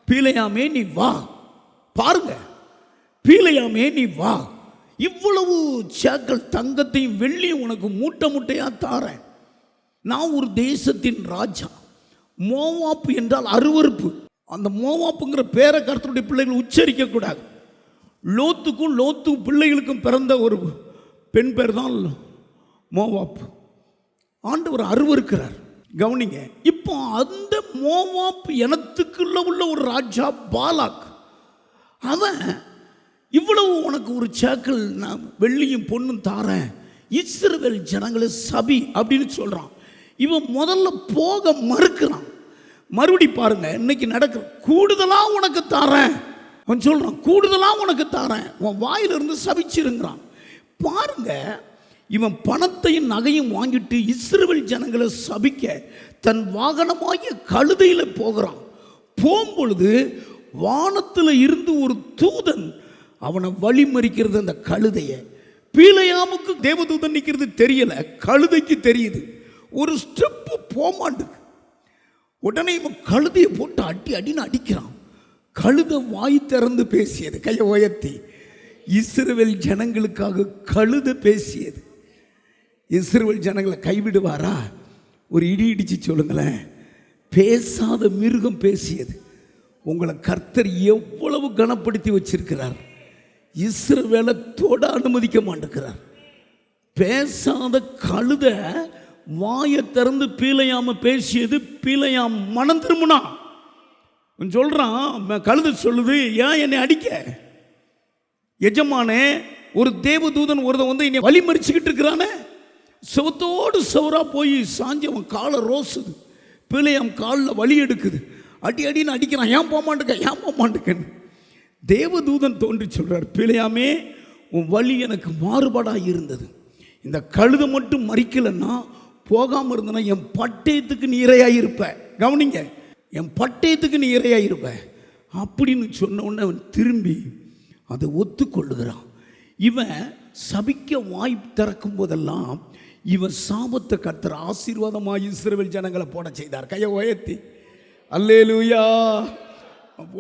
B: பீலேயாமே நீ வா, பாருங்க பீலேயாமே நீ வா, இவ்வளவு சேக்கல் தங்கத்தையும் வெள்ளியும் உனக்கு மூட்டை மூட்டையா தாரேன். நான் ஒரு தேசத்தின் ராஜா. மோவாப்பு என்றால் அருவருப்பு. அந்த மோவாப்புங்கிற பேரை கர்த்தருடைய பிள்ளைகள் உச்சரிக்க கூடாது. லோத்து பிள்ளைகளுக்கும் பிறந்த ஒரு பெண் பேர் தான் மோவாப்பு. ஆண்டவர் அருவருக்கிறார். கவனிங்க, இப்போ அந்த மோவாப்பு இனத்துக்குள்ள உள்ள ஒரு ராஜா பாலாக், அவன் இவ்வளவு உனக்கு ஒரு சேக்கல் நான் வெள்ளியும் பொண்ணும் தாரேன், இஸ்ரவேல் ஜனங்களை சபி அப்படின்னு சொல்றான். இவன் முதல்ல போக மறுக்கிறான். மறுபடி பாருங்க இன்னைக்கு நடக்கிற, கூடுதலா உனக்கு தாரேன் அவன் சொல்றான், கூடுதலா உனக்கு தாரேன், உன் வாயிலிருந்து சபிச்சிருங்கிறான். பாருங்க, இவன் பணத்தையும் நகையும் வாங்கிட்டு இஸ்ரவேல் ஜனங்களை சபிக்க தன் வாகனமாகிய கழுதையில் போகிறான். போகும்பொழுது வானத்தில் இருந்து ஒரு தூதன் அவனை வழிமறிக்கிறது. அந்த கழுதையை பீலேயாமுக்கு தேவதூதன் நிற்கிறது தெரியல, கழுதைக்கு தெரியுது. ஒரு ஸ்டெப்பு போமாண்டுக்கு. உடனே இவன் கழுதையை போட்டு அடின்னு அடிக்கிறான். கழுதை வாய் திறந்து பேசியது, கையை உயர்த்தி. இஸ்ரவேல் ஜனங்களுக்காக கழுதை பேசியது. இஸ்ரவேல் ஜனங்களை கைவிடுவாரா? ஒரு இடி இடிச்சு சொல்லுங்களேன். பேசாத மிருகம் பேசியது. உங்களை கர்த்தர் எவ்வளவு கனப்படுத்தி வச்சிருக்கிறார். இஸ்ரவேலை தொட அனுமதிக்க மாட்டேங்கிறார். பேசாத கழுத வாயை திறந்து பீலேயாம பேசியது. பீலேயாம் மனம் திரும்பினா. சொல்றான், கழுத சொல்லுது, ஏன் என்னை அடிக்க? எஜமானே, ஒரு தேவதூதன் ஒருத்தன் வந்து என்னை வழி மறிச்சுக்கிட்டு இருக்கிறானே. சவத்தோடு சவரா போய் சாஞ்சவன் காலை ரோசுது. பீலேயாம் காலில் வலி எடுக்குது. அடின்னு அடிக்கிறான். ஏன் போக மாட்டேக்கன்னு. தேவதூதன் தோன்றி சொல்றார், பீலேயாமே, உன் வலி எனக்கு மாறுபாடாக இருந்தது. இந்த கழுதை மட்டும் மறிக்கலைன்னா, போகாமல் இருந்தனா என் பட்டயத்துக்கு நீ இரையாயிருப்ப. கவனிங்க, என் பட்டயத்துக்கு நீ இரையாயிருப்ப அப்படின்னு சொன்ன உடனே அவன் திரும்பி அதை ஒத்துக்கொள்ளுகிறான். இவன் சபிக்க வாய் திறக்கும் போதெல்லாம் இவன் சாபத்தை கர்த்தர் ஆசீர்வாதமாக இஸ்ரவேல் ஜனங்களை போட செய்தார். கையை உயர்த்தி அல்லேலூயா.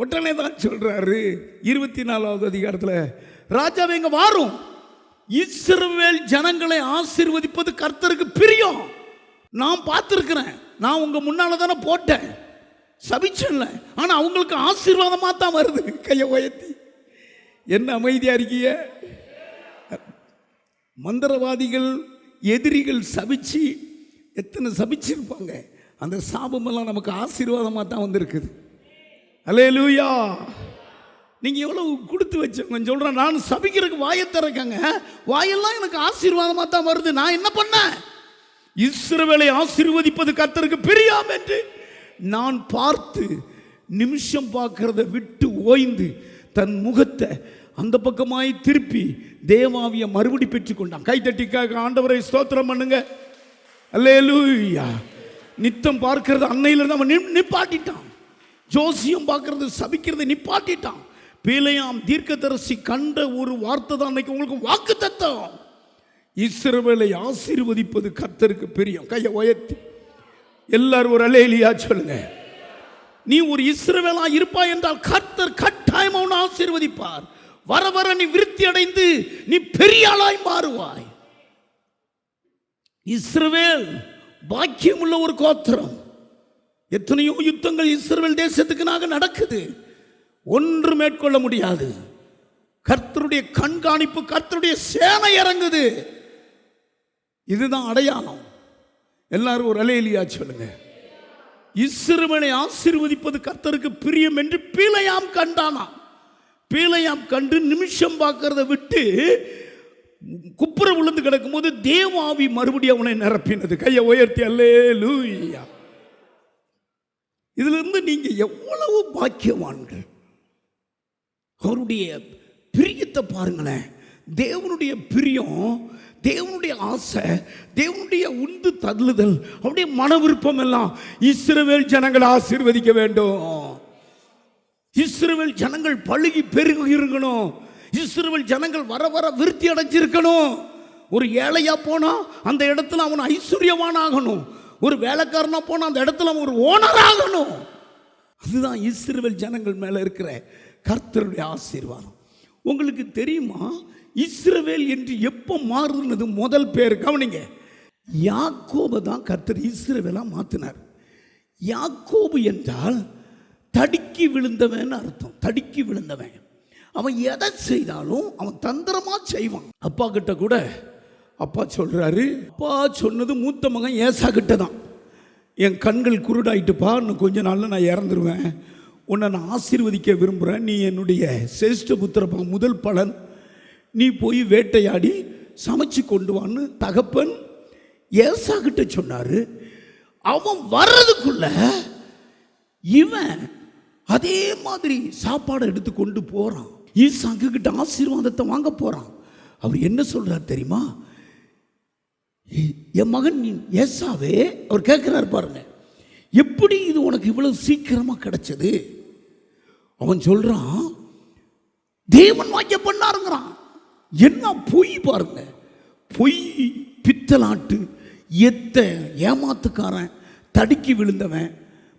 B: உடனே தான் சொல்றாரு 24வது அதிகாரத்தில், ராஜாவே இங்க வாரும், இஸ்ரவேல் ஜனங்களை ஆசீர்வதிப்பது கர்த்தருக்கு பிரியம். நான் பார்த்துருக்கிறேன், நான் உங்க முன்னால தானே போட்டேன், சபிச்சல, ஆனா அவங்களுக்கு ஆசீர்வாதமா தான் வருது. கையை உயர்த்தி. என்ன அமைதியா இருக்கீங்க? மந்திரவாதிகள் எதிரிகள் சபிச்சு எத்தனை சபிச்சிருப்பாங்க. அந்த சாபமெல்லாம் நமக்கு ஆசீர்வாதமாக தான் வந்திருக்குது. அல்லேலூயா. நீங்கள் எவ்வளவு கொடுத்து வச்சவங்க சொல்கிறேன், நான் சபிக்கிறதுக்கு வாயை திறக்கங்க, வாயெல்லாம் எனக்கு ஆசீர்வாதமாக தான் வருது. நான் என்ன பண்ணேன்? இஸ்ரவேலை ஆசீர்வதிப்பது கர்த்தருக்கு பிரியாம் என்று நான் பார்த்து நிமிஷம் பார்க்கறத விட்டு ஓய்ந்து தன் முகத்தை அந்த பக்கமாய் திருப்பி தேவாவிய மறுபடி பெற்றுக்கொண்டான். கைத்தட்டிக்காக ஆண்டவரை ஸ்தோத்திரம் பண்ணுங்க. அல்லேலூயா. நித்தம் பார்க்கிறது அன்னையிலிருந்து அவன் நிப்பாட்டிட்டான். ஜோசியம் பார்க்கறது சபிக்கிறது நிப்பாட்டிட்டான். பிலேயாம் தீர்க்கதரிசி கண்ட ஒரு வார்த்தை தான் அன்னைக்கு உங்களுக்கு வாக்கு தத்தம். இஸ்ரவேலை ஆசீர்வதிப்பது கர்த்தருக்கு பிரியம். கையை உயர்த்தி எல்லாரும் ஒரு அல்லேலூயா சொல்லுங்க. நீ ஒரு இஸ்ரவேலா இருப்பாய் என்றால் கர்த்தர் கட்டாயம் அவனை ஆசீர்வதிப்பார். வர வர நீ விருத்தி அடைந்து நீ பெரிய ஆளாய் மாறுவாய். இஸ்ரவேல் பாக்கியம் உள்ள ஒரு கோத்திரம். எத்தனையோ யுத்தங்கள் இஸ்ரவேல் தேசத்துக்கு நடக்குது, ஒன்று மேற்கொள்ள முடியாது. கர்த்தருடைய கண்காணிப்பு, கர்த்தருடைய சேனை இறங்குது. இதுதான் அடையாளம். எல்லாரும் ஒரு அல்லேலூயா சொல்லுங்க. இஸ்ரவேலை ஆசீர்வதிப்பது கர்த்தருக்கு பிரியம் என்று பிலேயாம் கண்டானா. பிலேயாம் கண்டு நிமிஷம் பார்க்கறத விட்டு குப்புற விழுந்து கிடக்கும் போது தேவாவி மறுபடியும் அவனை நிரப்பினது. கையை உயர்த்தி அல்லேலூயா. இதுல இருந்து நீங்க எவ்வளவு பாக்கியவான்கள். அவருடைய பிரியத்தை பாருங்களேன். தேவனுடைய பிரியம், தேவனுடைய ஆசை, தேவனுடைய உந்து தள்ளுதல், அவருடைய மன விருப்பம் எல்லாம் இஸ்ரவேல் ஜனங்களை ஆசீர்வதிக்க வேண்டும். இஸ்ரவேல் ஜனங்கள் பழுகி பெருகி இருக்கணும். இஸ்ரவேல் ஜனங்கள் வர வர விருத்தி அடைஞ்சிருக்கணும். ஒரு ஏழையா போனா அந்த இடத்துல அவன் ஐஸ்வர்யவான் ஆகணும். ஒரு வேலைக்காரனா போனா அந்த இடத்துல அவன் ஒரு ஓனர் ஆகணும். அதுதான் இஸ்ரவேல் ஜனங்கள் மேல இருக்கிற கர்த்தருடைய ஆசீர்வாதம். உங்களுக்கு தெரியுமா இஸ்ரவேல் என்று எப்போ மாறுனது? முதல் பேர் கவனிங்க. யாக்கோபு தான் கர்த்தர் இஸ்ரவேலா மாத்தினார். யாக்கோபு என்றால் தடுக்கி விழுந்தவன் அர்த்தம். தடுக்கி விழுந்தவன். அவன் எதை செய்தாலும் அவன் தந்திரமா செய்வான். அப்பா கிட்ட கூட அப்பா சொல்றாரு, அப்பா சொன்னது மூத்த மகன் ஏசா கிட்ட தான், என் கண்கள் குருடாயிட்டுப்பா, இன்னும் கொஞ்ச நாள்ல நான் இறந்துருவேன், உன்னை நான் ஆசீர்வதிக்க விரும்புகிறேன், நீ என்னுடைய சிரேஷ்ட புத்திரப்பா, முதல் பலன், நீ போய் வேட்டையாடி சமைச்சு கொண்டு வான்னு தகப்பன் ஏசா கிட்ட சொன்னாரு. அவன் வர்றதுக்குள்ள இவன் அதே மாதிரி சாப்பாடை எடுத்து கொண்டு போறான். ஈசாக்கு கிட்ட ஆசீர்வாதத்தை வாங்க போறான். அவர் என்ன சொல்றார் தெரியுமா? என் மகன் ஏசாவே, அவர் கேட்கிறார் பாருங்க, எப்படி இது உனக்கு இவ்வளவு சீக்கிரமா கிடைச்சது? அவன் சொல்றான், தேவன் வாக்கியம் பண்ணாருங்கிறான். என்ன பொய் பாருங்க. பொய், பித்தலாட்டு, ஏமாத்துக்காரன், தடுக்கி விழுந்தவன்,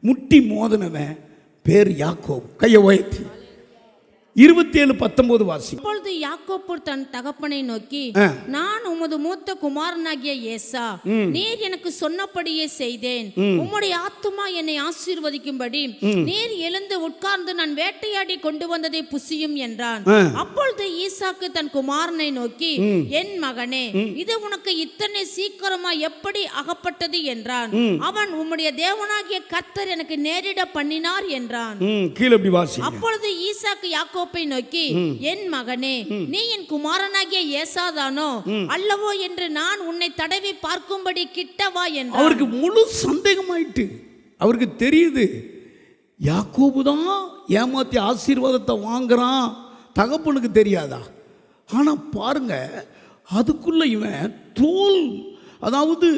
B: முட்டி மோதனவன் பேர் யாக்கோபு. கையை உயர்த்தி 27:19 வாசி.
E: அப்பொழுது யாக்கோபு தன் தகப்பனை நோக்கி, நான் உமது மூத்த குமாரனாகிய ஏசா, நீர் எனக்கு சொன்னபடியே செய்தேன். உம்முடைய ஆத்துமா என்னை ஆசீர்வதிக்கும்படி நீர் எழுந்து உட்கார்ந்து நான் வேட்டையாடி கொண்டு வந்ததை புசியும் என்றான். அப்பொழுது ஈசாக்கு தன் குமாரனை நோக்கி, என் மகனே, இது உனக்கு இத்தனை சீக்கிரமா எப்படி அகப்பட்டது என்றான். அவன், உம்முடைய தேவனாகிய கர்த்தர் எனக்கு நேரிட பண்ணினார் என்றான். அப்பொழுது ஈசாக்கு யாக்கோபை நோக்கி, என் மகனே, நீ என் குமாரனாகிய ஏசாதானோ அல்லவோ என்று நான் உன்னை தடவி பார்க்கும்படி கிட்டவா என்றான்.
B: அவருக்கு முழு சந்தேகமாயிட்டு. அவருக்கு தெரியுது யாக்கோபு தான் ஏமாத்தி ஆசீர்வாதத்தை வாங்குறான். தகப்பனுக்கு தெரியாதா? ஆனா பாருங்க, அதுக்குள்ள இவன் தோல், அதாவது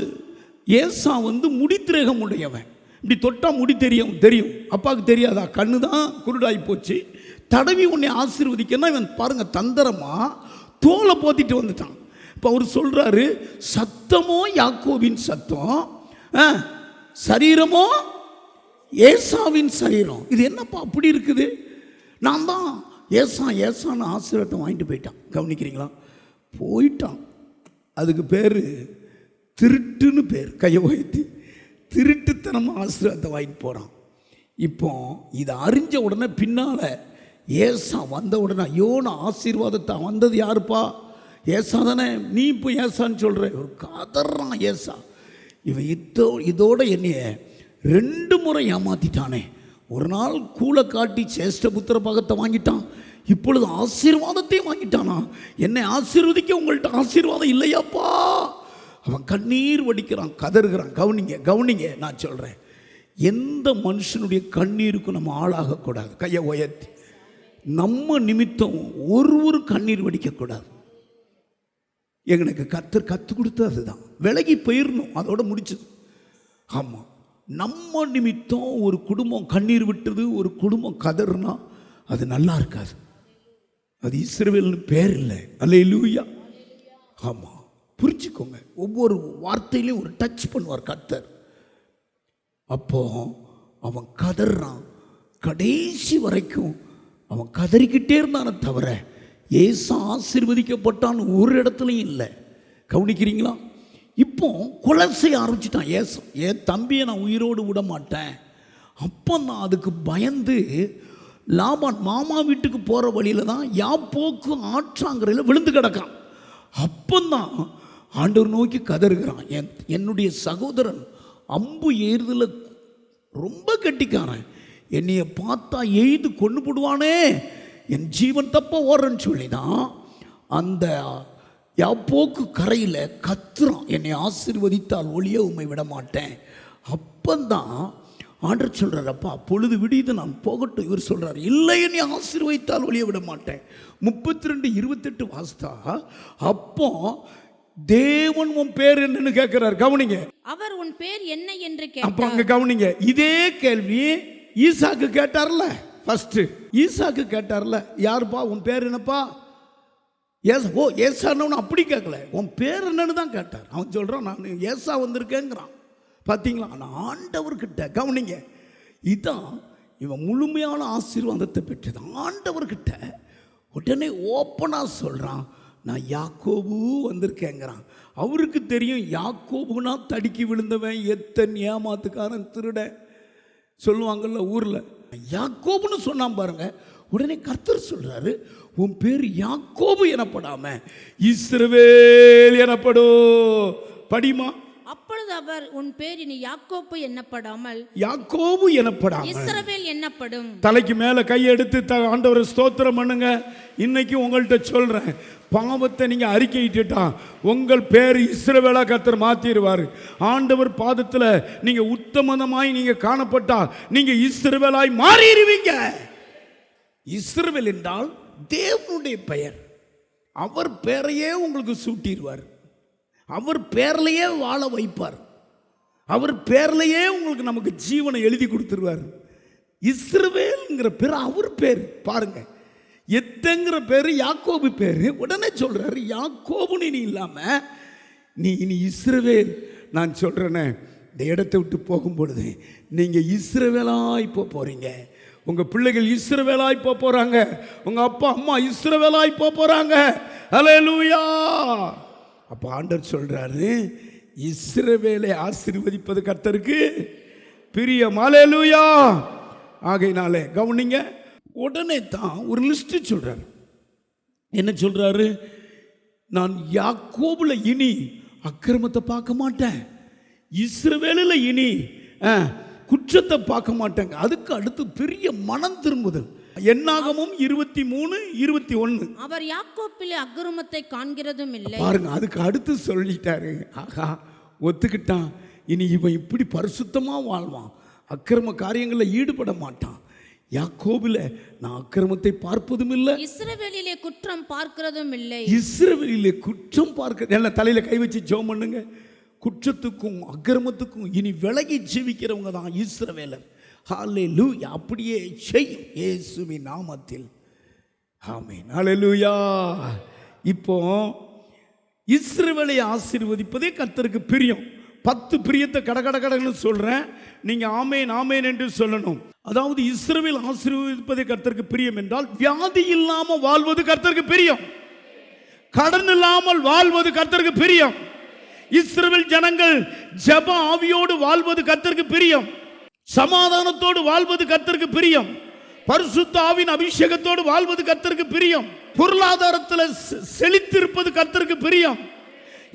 B: ஏசா முடித்திரேகம் உடையவன். இப்படி தொட்டா முடி தெரியும். அப்பாவுக்கு தெரியாதா? கண்ணு தான் குருடாகி போச்சு. தடவி உன்னை ஆசீர்வதிக்கன்னா இவன் பாருங்க தந்திரமா தோலை போத்திட்டு வந்துட்டான். இப்போ அவர் சொல்றாரு, சத்தமோ யாக்கோபின் சத்தம், சரீரமோ ஏசாவின் சரீரம். இது என்னப்பா அப்படி இருக்குது? நான் தான் ஏசான்னு ஆசீர்வாதத்தை வாங்கிட்டு போயிட்டான். கவனிக்கிறீங்களா? போயிட்டான். அதுக்கு பேர் திருட்டுன்னு பேர். கையை உயர்த்தி திருட்டுத்தனமாக ஆசீர்வாதத்தை வாங்கிட்டு போகிறான். இப்போ இதை அறிஞ்ச உடனே பின்னால் ஏசா வந்த உடனே, ஐயோ நான் ஆசீர்வாதத்தை வந்தது யாருப்பா? ஏசா தானே, நீ இப்போ ஏசான்னு சொல்கிற. ஒரு கதறான் ஏசா. இவன் இதோட என்னைய 2 முறை ஏமாத்திட்டானே. ஒரு நாள் கூலை காட்டி சேஷ்ட புத்திர பாகத்தை வாங்கிட்டான், இப்பொழுது ஆசீர்வாதத்தையும் வாங்கிட்டானா? என்னை ஆசீர்வதிக்க உங்கள்கிட்ட ஆசீர்வாதம் இல்லையாப்பா? அவன் கண்ணீர் வடிக்கிறான், கதறுகிறான். கவனிங்க நான் சொல்கிறேன், எந்த மனுஷனுடைய கண்ணீருக்கும் நம்ம ஆளாகக்கூடாது. கையை உயர்த்தி நம்ம நிமித்தம் ஒரு கண்ணீர் வடிக்கக்கூடாது. எங்களுக்கு கற்றுக் கொடுத்தது அதுதான். விலகி போயிடணும், அதோட முடிச்சது. ஆமாம், நம்ம நிமித்தம் ஒரு குடும்பம் கண்ணீர் விட்டது, ஒரு குடும்பம் கதறுனா அது நல்லா இருக்காது. அது இஸ்ரவேல்னு பேர் இல்லை. அல்லேலூயா. ஆமாம், புரிஞ்சுக்கோங்க. ஒவ்வொரு வார்த்தையிலையும் ஒரு டச் பண்ணுவார் கர்த்தர். அப்போ அவன் கதறான், கடைசி வரைக்கும் அவன் கதறிக்கிட்டே இருந்தானே தவிர ஏசு ஆசீர்வதிக்கப்பட்டான்னு ஒரு இடத்துலையும் இல்லை. கவனிக்கிறீங்களா? இப்போ கொலை செய்ய ஆரம்பிச்சிட்டான் ஏசு. என் தம்பியை நான் உயிரோடு விட மாட்டேன். அப்போ நான் அதுக்கு பயந்து லாபான் மாமா வீட்டுக்கு போகிற வழியில் தான் யாப்போக்கு ஆற்றாங்கரையில் விழுந்து கிடக்கான். அப்போதான் ஆண்டவர் நோக்கி கதறுகிறான், என்னுடைய சகோதரன் அம்பு ஏறுதல ரொம்ப கெட்டிக்காரன், என்னைய பார்த்தா எய்து கொண்டு போடுவானே, என் ஜீவன் தப்ப ஓடுறேன்னு சொல்லி தான் அந்த யாப்போக்கு கரையில் கத்துறான், என்னை ஆசீர்வதித்தால் ஒளிய உண்மை விட மாட்டேன். அப்பந்தான் ஆண்டவர் சொல்கிறார், அப்பா பொழுது விடியுது, நான் போகட்டும். இவர் சொல்கிறார், இல்லை, என்னை ஆசீர்வதித்தால் ஒளிய விட மாட்டேன். 32:28 வாஸ்தா. அப்போ தேவன் உன் பேர் என்னன்னு கேட்கிறார். கவனிங்க,
E: அவர் உன் பேர் என்ன என்று
B: அப்ப அங்க
E: கேட்டார்.
B: கவனிங்க, இதே கேள்வி ஈசாக்கு கேட்டார்ல. ஃபர்ஸ்ட் ஈசாக்கு கேட்டார்ல, யாருப்பா உன் பேர் என்னப்பா? ஏசான்னு அப்படி கேட்கல, உன் பேர் என்னன்னு தான் கேட்டார். அவன் சொல்றான், நான் ஏசா வந்திருக்கேங்கிறான். பார்த்தீங்களா? ஆனால் ஆண்டவர்கிட்ட கவனிங்க, இதான் இவன் முழுமையான ஆசீர்வாதத்தை பெற்றது. ஆண்டவர்கிட்ட உடனே ஓப்பனாக சொல்கிறான், நான் யாக்கோபு வந்திருக்கேங்கிறான். அவருக்கு தெரியும் யாக்கோபுனா தடுக்கி விழுந்தவன், எத்தன் ஏமாத்துக்காரன், திருட சொல்லுவாங்கள்ல ஊரில். யாக்கோபுன்னு சொன்னான் பாருங்க. உடனே கர்த்தர் சொல்றாரு, உன் பேர் யாக்கோபு எனப்படாம இஸ்ரவேல் எனப்படும். படிமா.
E: அப்பொழுது அவர், உன் பேர் இனி யாக்கோபு என்னப்படாமல்
B: யாக்கோபு எனப்படாமல்
E: இஸ்ரவேல் என்னப்படும்.
B: தலைக்கு மேல கையெடுத்து ஆண்டவரை ஸ்தோத்திரம் பண்ணுங்க. இன்னைக்கு உங்கள்கிட்ட சொல்றேன், பாவத்தை நீங்க அறிக்கையிட்டுட்டா உங்கள் பேர் இஸ்ரவேலா கர்த்தர் மாத்திடுவார். ஆண்டவர் பாதத்தில் நீங்க உத்தமமாய் நீங்க காணப்பட்டா நீங்க இஸ்ரவேலாய் மாறிடுவீங்க. இஸ்ரவேல் என்றால் தேவனுடைய பெயர். அவர் பெயரையே உங்களுக்கு சூட்டிடுவார். அவர் பேர்லையே வாழ வைப்பார். அவர் பேர்லையே உங்களுக்கு நமக்கு ஜீவனை எழுதி கொடுத்துருவார். இஸ்ரவேல்ங்கிற பேர் அவர் பேர். பாருங்க, எத்தங்கிற பேர் யாக்கோபு பேர். உடனே சொல்றாரு, யாக்கோபுன்னு நீ இல்லாம நீ இனி இஸ்ரவேல். நான் சொல்றேனே, இந்த இடத்தை விட்டு போகும் பொழுது நீங்க இஸ்ரவேலாய் போறீங்க. உங்க பிள்ளைகள் இஸ்ரவேலாய் போறாங்க. உங்க அப்பா அம்மா இஸ்ரவேலாய் போறாங்க. அல்லேலூயா. அப்போ ஆண்டவர் சொல்றாரு, இஸ்ரவேலை ஆசீர்வதிப்பது கர்த்தருக்கு பிரியம். அல்லேலூயா. ஆகையினாலே கவனிங்க, உடனே தான் ஒரு லிஸ்ட் சொல்றாரு. என்ன சொல்றாரு? நான் யாக்கோபுல இனி அக்கிரமத்தை பார்க்க மாட்டேன், இஸ்ரவேலில் இனி குற்றத்தை பார்க்க மாட்டேங்க. அதுக்கு அடுத்து பெரிய மனம் திரும்புதல். என்னாகமும் 23:21.
E: அவர் யாக்கோப்பிலே அக்கிரமத்தை காண்கிறதும் இல்லை.
B: பாருங்க, அதுக்கு அடுத்து சொல்லிட்டாரு. ஆகா, ஒத்துக்கிட்டான். இனி இவன் இப்படி பரிசுத்தமா வாழ்வான், அக்கிரம காரியங்களில் ஈடுபட மாட்டான். யாக்கோபில நான் அக்கிரமத்தை பார்ப்பதும் இல்லை,
E: இஸ்ரவேலிலே குற்றம் பார்க்கிறதும் இல்லை.
B: இஸ்ரவேலிலே குற்றம் பார்க்க எல்லாம் தலையில கை வச்சு ஜெபம் பண்ணுங்க. குற்றத்துக்கும் அக்கிரமத்துக்கும் இனி விலகி ஜீவிக்கிறவங்க தான் இஸ்ரவேலர். ஹல்லேலூயா. அப்படியே செய்யும் இயேசுவின் நாமத்தில். ஆமென். ஹல்லேலூயா. இப்போ இஸ்ரவேலை ஆசீர்வதிப்பதே கர்த்தருக்கு பிரியம். 10 பிரியத்தை கடகடன்னு சொல்றேன், நீங்க ஆமேன் ஆமேன் என்று சொல்லணும். அதாவது இஸ்ரவேல் ஆசீர்வதிப்பதே கர்த்தருக்கு பிரியம் என்றால், வியாதி இல்லாம வாழ்வது கர்த்தருக்கு பிரியம், கடன் இல்லாமல் வாழ்வது கர்த்தருக்கு பிரியம், இஸ்ரவேல் ஜனங்கள் ஜெப ஆவியோடு வாழ்வது கர்த்தருக்கு பிரியம், சமாதானத்தோடு வாழ்வது கர்த்தருக்கு பிரியம், பரிசுத்த ஆவியின் அபிஷேகத்தோடு வாழ்வது கர்த்தருக்கு பிரியம், பொருளாதாரத்தில் செழித்திருப்பது கர்த்தருக்கு பிரியம்,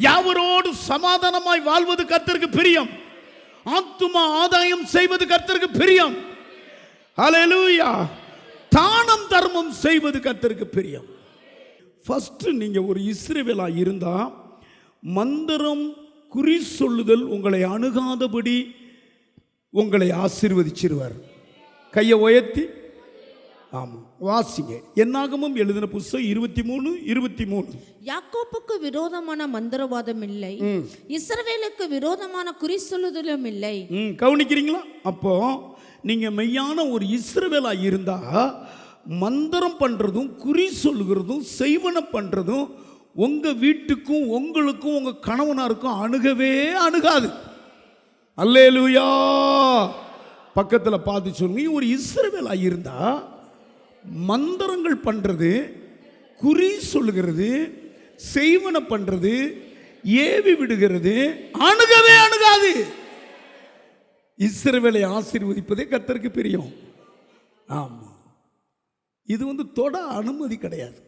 B: யாவரோடு சமாதானமாய் வாழ்வது கர்த்தருக்கு பிரியம், ஆத்துமா ஆதாயம் செய்வது கர்த்தருக்கு பிரியம். ஹல்லேலூயா. தானம் தர்மம் செய்வது கர்த்தருக்கு பிரியம். ஃபர்ஸ்ட் நீங்க ஒரு இஸ்ரவேலா இருந்தா மந்திரம் குறி சொல்லுதல் உங்களை அணுகாதபடி உங்களை ஆசீர்வதிச்சிருவார். கையை உயர்த்தி ஆமாம், வாசிங்க. என்னாகமும் எழுதின புஸ்தகம் 23:23.
E: யாக்கோப்புக்கு விரோதமான மந்திரவாதம் இல்லை, இஸ்ரவேலுக்கு விரோதமான குறி சொல்லுதலும் இல்லை.
B: கவனிக்கிறீங்களா? அப்போ நீங்க மெய்யான ஒரு இஸ்ரவேலா இருந்தா மந்திரம் பண்றதும் குறி சொல்லுகிறதும் செய்வன பண்றதும் உங்க வீட்டுக்கும் உங்களுக்கும் உங்க கணவனாருக்கும் அணுகவே அணுகாது. அல்லேலூயா. பக்கத்தில் பார்த்து சொல்லுங்க, ஒரு இஸ்ரவேலா இருந்தா மந்திரங்கள் பண்றது, குறி சொல்லுகிறது, செய்வன பண்றது, ஏவி விடுகிறது அணுகவே அணுகாது. இஸ்ரவேலை ஆசீர்வதிப்பதே கர்த்தருக்கு பிரியம். ஆமா, இது தொட அனுமதி கிடையாது.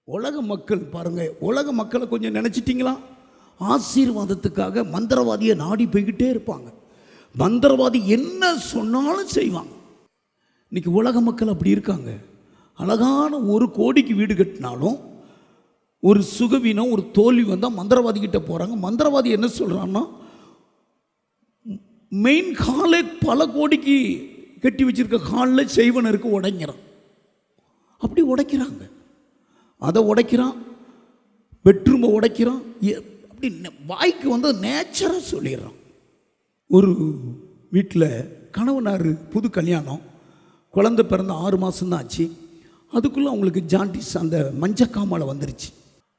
B: உலக மக்கள் பாருங்க, உலக மக்களை கொஞ்சம் நினைச்சிட்டீங்களா? ஆசீர்வாதத்துக்காக மந்திரவாதியை நாடி போய்கிட்டே இருப்பாங்க. மந்திரவாதி என்ன சொன்னாலும் செய்வாங்க. இன்னைக்கு உலக மக்கள் அப்படி இருக்காங்க. அழகான 1 கோடிக்கு வீடு கட்டினாலும் ஒரு சுகவீனம், ஒரு தோல்வி வந்தால் மந்திரவாதி கிட்ட போகிறாங்க. மந்திரவாதி என்ன சொல்கிறான்னா, மெயின் ஹாலே பல கோடிக்கு கட்டி வச்சிருக்க ஹாலில் செய்வனருக்கு உடைங்கிறான். அப்படி உடைக்கிறாங்க. அதை உடைக்கிறான், பெட்ரூமை உடைக்கிறான். அப்படி வாய்க்கு நேச்சராக சொல்லிடுறான். ஒரு வீட்டில் கணவனார் புது கல்யாணம், குழந்தை பிறந்த 6 மாதம்தான் ஆச்சு. அதுக்குள்ளே அவங்களுக்கு ஜாண்டிஸ், அந்த மஞ்சக்காமலை வந்துருச்சு.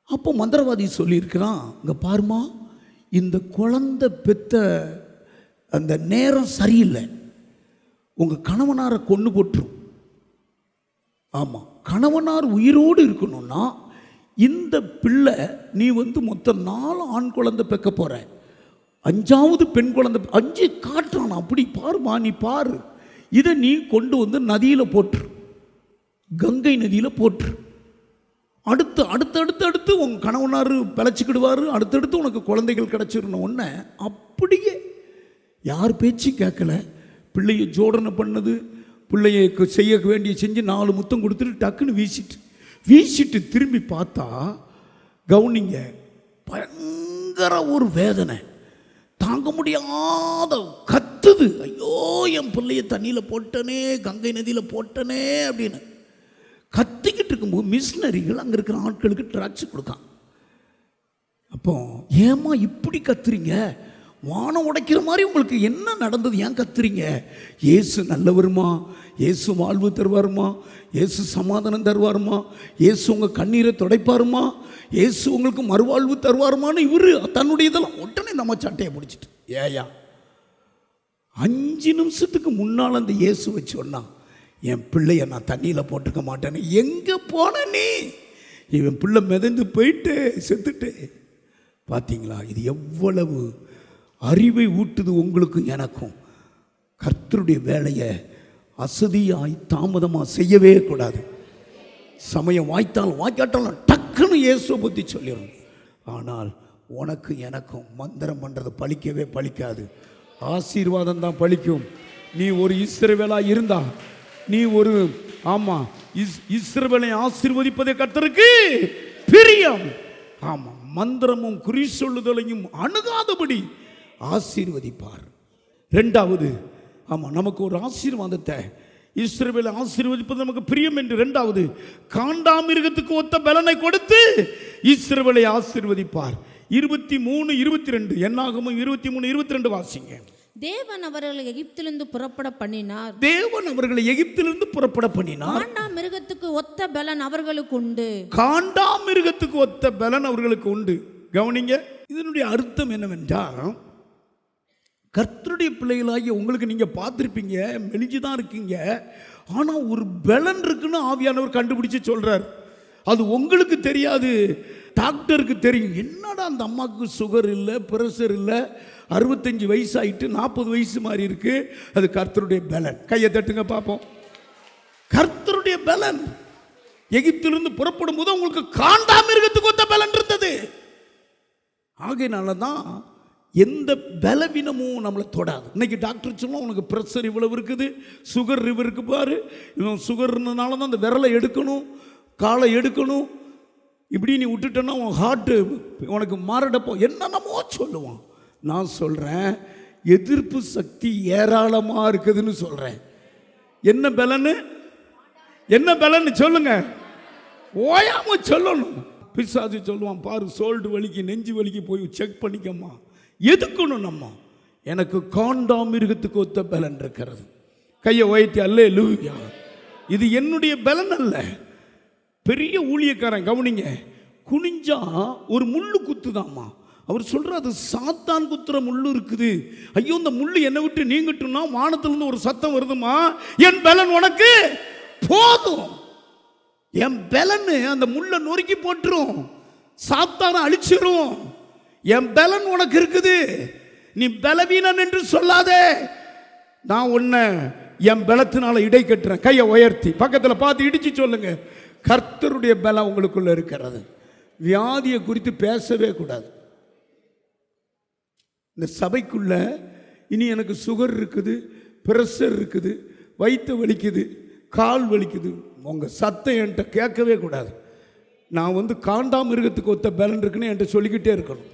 B: அப்போ மந்திரவாதி சொல்லியிருக்கிறான், இங்கே பாருமா, இந்த குழந்தை பெற்ற அந்த நேரம் சரியில்லை, உங்கள் கணவனாரை கொன்று போட்டுரும். ஆமாம், கணவனார் உயிரோடு இருக்கணும்னா இந்த பிள்ளை நீ மொத்தம் 4 ஆண் குழந்தை பெக்க போகிற, 5ஆவது பெண் குழந்தை 5 காட்டுறான். அப்படி பாருமா, நீ பாரு, இதை நீ கொண்டு நதியில் போட்டுரு, கங்கை நதியில் போட்டுரு. அடுத்து உங்கள் கணவனார் பிழைச்சிக்கிடுவார், அடுத்தடுத்து உனக்கு குழந்தைகள் கிடச்சிடணும். ஒன்று அப்படியே யார் பேச்சு கேட்கல, பிள்ளையை ஜோடனை பண்ணது, பிள்ளையை செய்ய வேண்டிய செஞ்சு 4 முத்தம் கொடுத்துட்டு டக்குன்னு வீசிட்டு திரும்பி பார்த்தா, கவுனிங்க, பயங்கர ஒரு வேதனை, தாங்க முடியாத கத்துது. ஐயோ, என் பிள்ளைய தண்ணியில் போட்டனே, கங்கை நதியில் போட்டனே அப்படின்னு கத்திக்கிட்டு இருக்கும்போது மிஷினரிகள் அங்கே இருக்கிற ஆட்களுக்கு ட்ராக்ஸ் கொடுக்கான். அப்போ ஏமா இப்படி கத்துறீங்க, வானம் உடைக்கிற மாதிரி உங்களுக்கு என்ன நடந்தது, ஏன் கத்துறீங்க? இயேசு நல்லவருமா, இயேசு வாழ்வு தருவாருமா, இயேசு சமாதானம் தருவாருமா, இயேசு உங்கள் கண்ணீரை துடைப்பாருமா, இயேசு உங்களுக்கு மறுவாழ்வு தருவாருமான்னு இவர் தன்னுடைய இதெல்லாம் உடனே நம்ம சட்டையை பிடிச்சிட்டு, ஏயா 5 நிமிஷத்துக்கு முன்னால் அந்த இயேசுவை சொன்னா, என் பிள்ளைய நான் தண்ணியில் போட்டிருக்க மாட்டேன்னு, எங்கே போன நீ? இவன் பிள்ளை மிதந்து போயிட்டு செத்துட்டு. பார்த்தீங்களா, இது எவ்வளவு அறிவை ஊட்டுது உங்களுக்கு எனக்கும். கர்த்தருடைய வேலையை அசதியாய் தாமதமாக செய்யவே கூடாது. சமயம் வாய்த்தாலும் வாய்க்காட்டாலும் டக்குன்னு இயேசுவை பற்றி சொல்லிடும். ஆனால் உனக்கு எனக்கும் மந்திரம் பண்ணுறது பலிக்கவே பலிக்காது, ஆசீர்வாதம் தான் பலிக்கும். நீ ஒரு இஸ்ரவேலா இருந்தா, நீ ஒரு இஸ்ரவேலை ஆசீர்வதிப்பதே கர்த்தருக்கு பிரியம். ஆமாம், மந்திரமும் குறி சொல்லுதலையும் அணுகாதபடி ஆசீர்வதிப்பார். 2வது, நமக்கு ஒரு ஆசீர்வாதத்தை, இஸ்ரவேலை ஆசீர்வதிப்பது நமக்கு பிரியம் என்று 2வது, காண்டாமிருகத்துக்கு ஒத்த பலனை கொடுத்து இஸ்ரவேலை ஆசீர்வதிப்பார். 23:22, என்னாகமும் 23:22 வாசிங்க.
E: தேவன் அவர்களை எகிப்திலிருந்து புறப்பட பண்ணினார்.
B: தேவன் அவர்களை எகிப்திலிருந்து புறப்பட பண்ணினார்.
E: காண்டாமிருகத்துக்கு ஒத்த பலன் அவர்களுக்கு உண்டு.
B: காண்டாமிருகத்துக்கு ஒத்த பலன் அவர்களுக்கு உண்டு. கவனிங்க, இதனுடைய அர்த்தம் என்னவென்றால், கர்த்தருடைய பிள்ளைகளாகிய உங்களுக்கு நீங்கள் பார்த்துருப்பீங்க, மெலிஞ்சு தான் இருக்கீங்க, ஆனால் ஒரு பலன் இருக்குன்னு ஆவியானவர் கண்டுபிடிச்சு சொல்கிறார். அது உங்களுக்கு தெரியாது, டாக்டருக்கு தெரியும். என்னடா அந்த அம்மாவுக்கு சுகர் இல்லை, பிரஷர் இல்லை, 65 வயசு ஆகிட்டு 40 வயசு மாதிரி இருக்கு, அது கர்த்தருடைய பலன். கையை தட்டுங்க பார்ப்போம். கர்த்தருடைய பலன். எகிப்திலிருந்து புறப்படும் போது உங்களுக்கு காண்டாமிருகத்துக்கு ஒத்த பலன் இருந்தது. ஆகையினால தான் எந்த பலவீனமும் நம்மளை தொடாது. இன்னைக்கு டாக்டர் சொன்னால் உனக்கு ப்ரெஷர் இவ்வளவு இருக்குது, சுகர் இருக்கு பாரு, இவன் சுகர்னால தான் அந்த விரலை எடுக்கணும், காலை எடுக்கணும், இப்படி நீ விட்டுட்டேன்னா உன் ஹார்ட்டு உனக்கு மாரடப்போ என்னென்னமோ சொல்லுவான். நான் சொல்கிறேன், எதிர்ப்பு சக்தி ஏராளமாக இருக்குதுன்னு சொல்கிறேன். என்ன பலனு? என்ன பலன்னு சொல்லுங்க, ஓயாம சொல்லணும். பிசாசு சொல்லுவான், பாரு சோல்டு வலிக்கு நெஞ்சு வலிக்கு போய் செக் பண்ணிக்கம்மா. எதுக்கணும் நம்ம? எனக்கு காண்டாமிருகத்துக்கு ஒத்த பலன் இருக்கிறது. கையை உயர்த்தி அல்லேலூயா. இது என்னுடைய பலன் அல்ல. பெரிய ஊழியக்காரன் கவனிங்க, குனிஞ்சா ஒரு முள்ளு குத்துதாம்மா. அவர் சொல்றார், அது சாத்தான் குத்துற முள்ளு இருக்குது. ஐயோ இந்த முள்ளு என்னை விட்டு நீங்கட்டும்னா வானத்திலிருந்து ஒரு சத்தம் வருதுமா, என் பலன் உனக்கு போதும். என் பலன் அந்த முள்ளை நொறுக்கி போட்டுரும், சாத்தான அழிச்சிரும். என் பலன் உனக்கு இருக்குது, நீ பலவீனன் என்று சொல்லாதே. நான் உன்னை என் பலத்தினால இடை கட்டுறேன். கையை உயர்த்தி பக்கத்தில் பார்த்து இடிச்சு சொல்லுங்க, கர்த்தருடைய பலம் உங்களுக்குள்ள இருக்கிறது. வியாதியை குறித்து பேசவே கூடாது. இந்த சபைக்குள்ள இனி எனக்கு சுகர் இருக்குது, பிரஷர் இருக்குது, வயிற்று வலிக்குது, கால் வலிக்குது, உங்கள் சத்தம் என்கிட்ட கேட்கவே கூடாது. நான் காண்டாமிருகத்துக்கு ஒத்த பலன் இருக்குன்னு என்கிட்ட சொல்லிக்கிட்டே இருக்கணும்.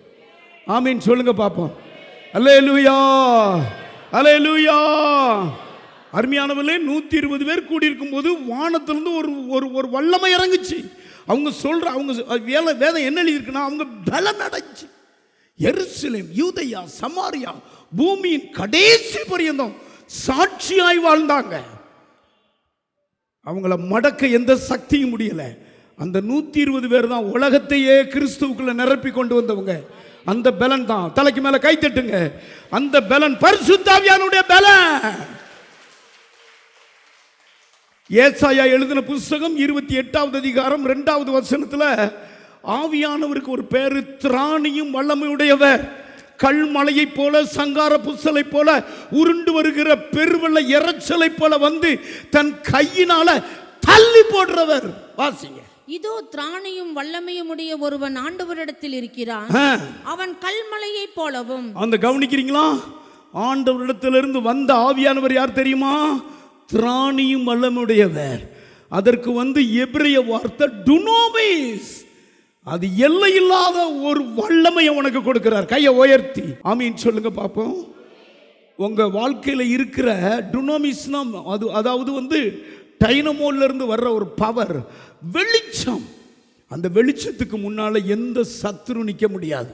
B: ஆமீன் சொல்லுங்க பார்ப்போம். அல்லேலூயா, அல்லேலூயா. அருமையானவர்களே, 120 பேர் கூடியிருக்கும் போது வானத்திலிருந்து ஒரு ஒரு வல்லமை இறங்குச்சு. அவங்க சொல்ற வேதம் என்ன எழுதியிருக்குன்னா, அவங்க பலன் அடைஞ்சு எருசலேம், யூதேயா, சமாரியா, பூமியின் கடைசி பரியந்தம் சாட்சியாய் வாழ்ந்தாங்க. அவங்கள மடக்க எந்த சக்தியும் முடியல. அந்த 120 பேர் தான் உலகத்தையே கிறிஸ்துவுக்குள்ள நிரப்பி கொண்டு வந்தவங்க. அந்த பலன் தான். தலைக்கு மேல கை தட்டுங்க. அந்த பலன் பரிசுத்த ஆவியானுடைய பலன். ஏசாயா எழுதின புஸ்தகம் 28வது அதிகாரம் 2வது வசனத்துல ஆவியானவருக்கு ஒரு பேரு, திராணியும் வல்லமையுடையவர். கல்மலையை போல, சங்கார புசலை போல, உருண்டு வருகிற பெருவெள்ள இறைச்சலை போல வந்து தன் கையினால தள்ளி போடுறவர். வாசிங்க.
E: இதோ திராணியும் வல்லமையும் உடைய ஒருவன் ஆண்டவரிடத்தில் இருக்கிறான், அவன் கல்மலையை போலவும். அந்த
B: கவனிக்கிறீங்களா? ஆண்டவரிடத்திலிருந்து வந்த ஆவியானவர் யார் தெரியுமா? திராணியும் வல்லமையுடையவர். அதற்கு எபிரேய வார்த்தை டுனோமிஸ். அது எல்லையில்லாத ஒரு வல்லமையை உனக்கு கொடுக்கிறார். கையை உயர்த்தி ஆமீன் சொல்லுங்க பார்ப்போம். உங்க வாழ்க்கையில் இருக்கிற டுனோமிஸ்னா அதாவது டைனமோல இருந்து வர்ற ஒரு பவர், வெளிச்சம். அந்த வெளிச்சத்துக்கு முன்னால எந்த சத்துரு நிற்க முடியாது.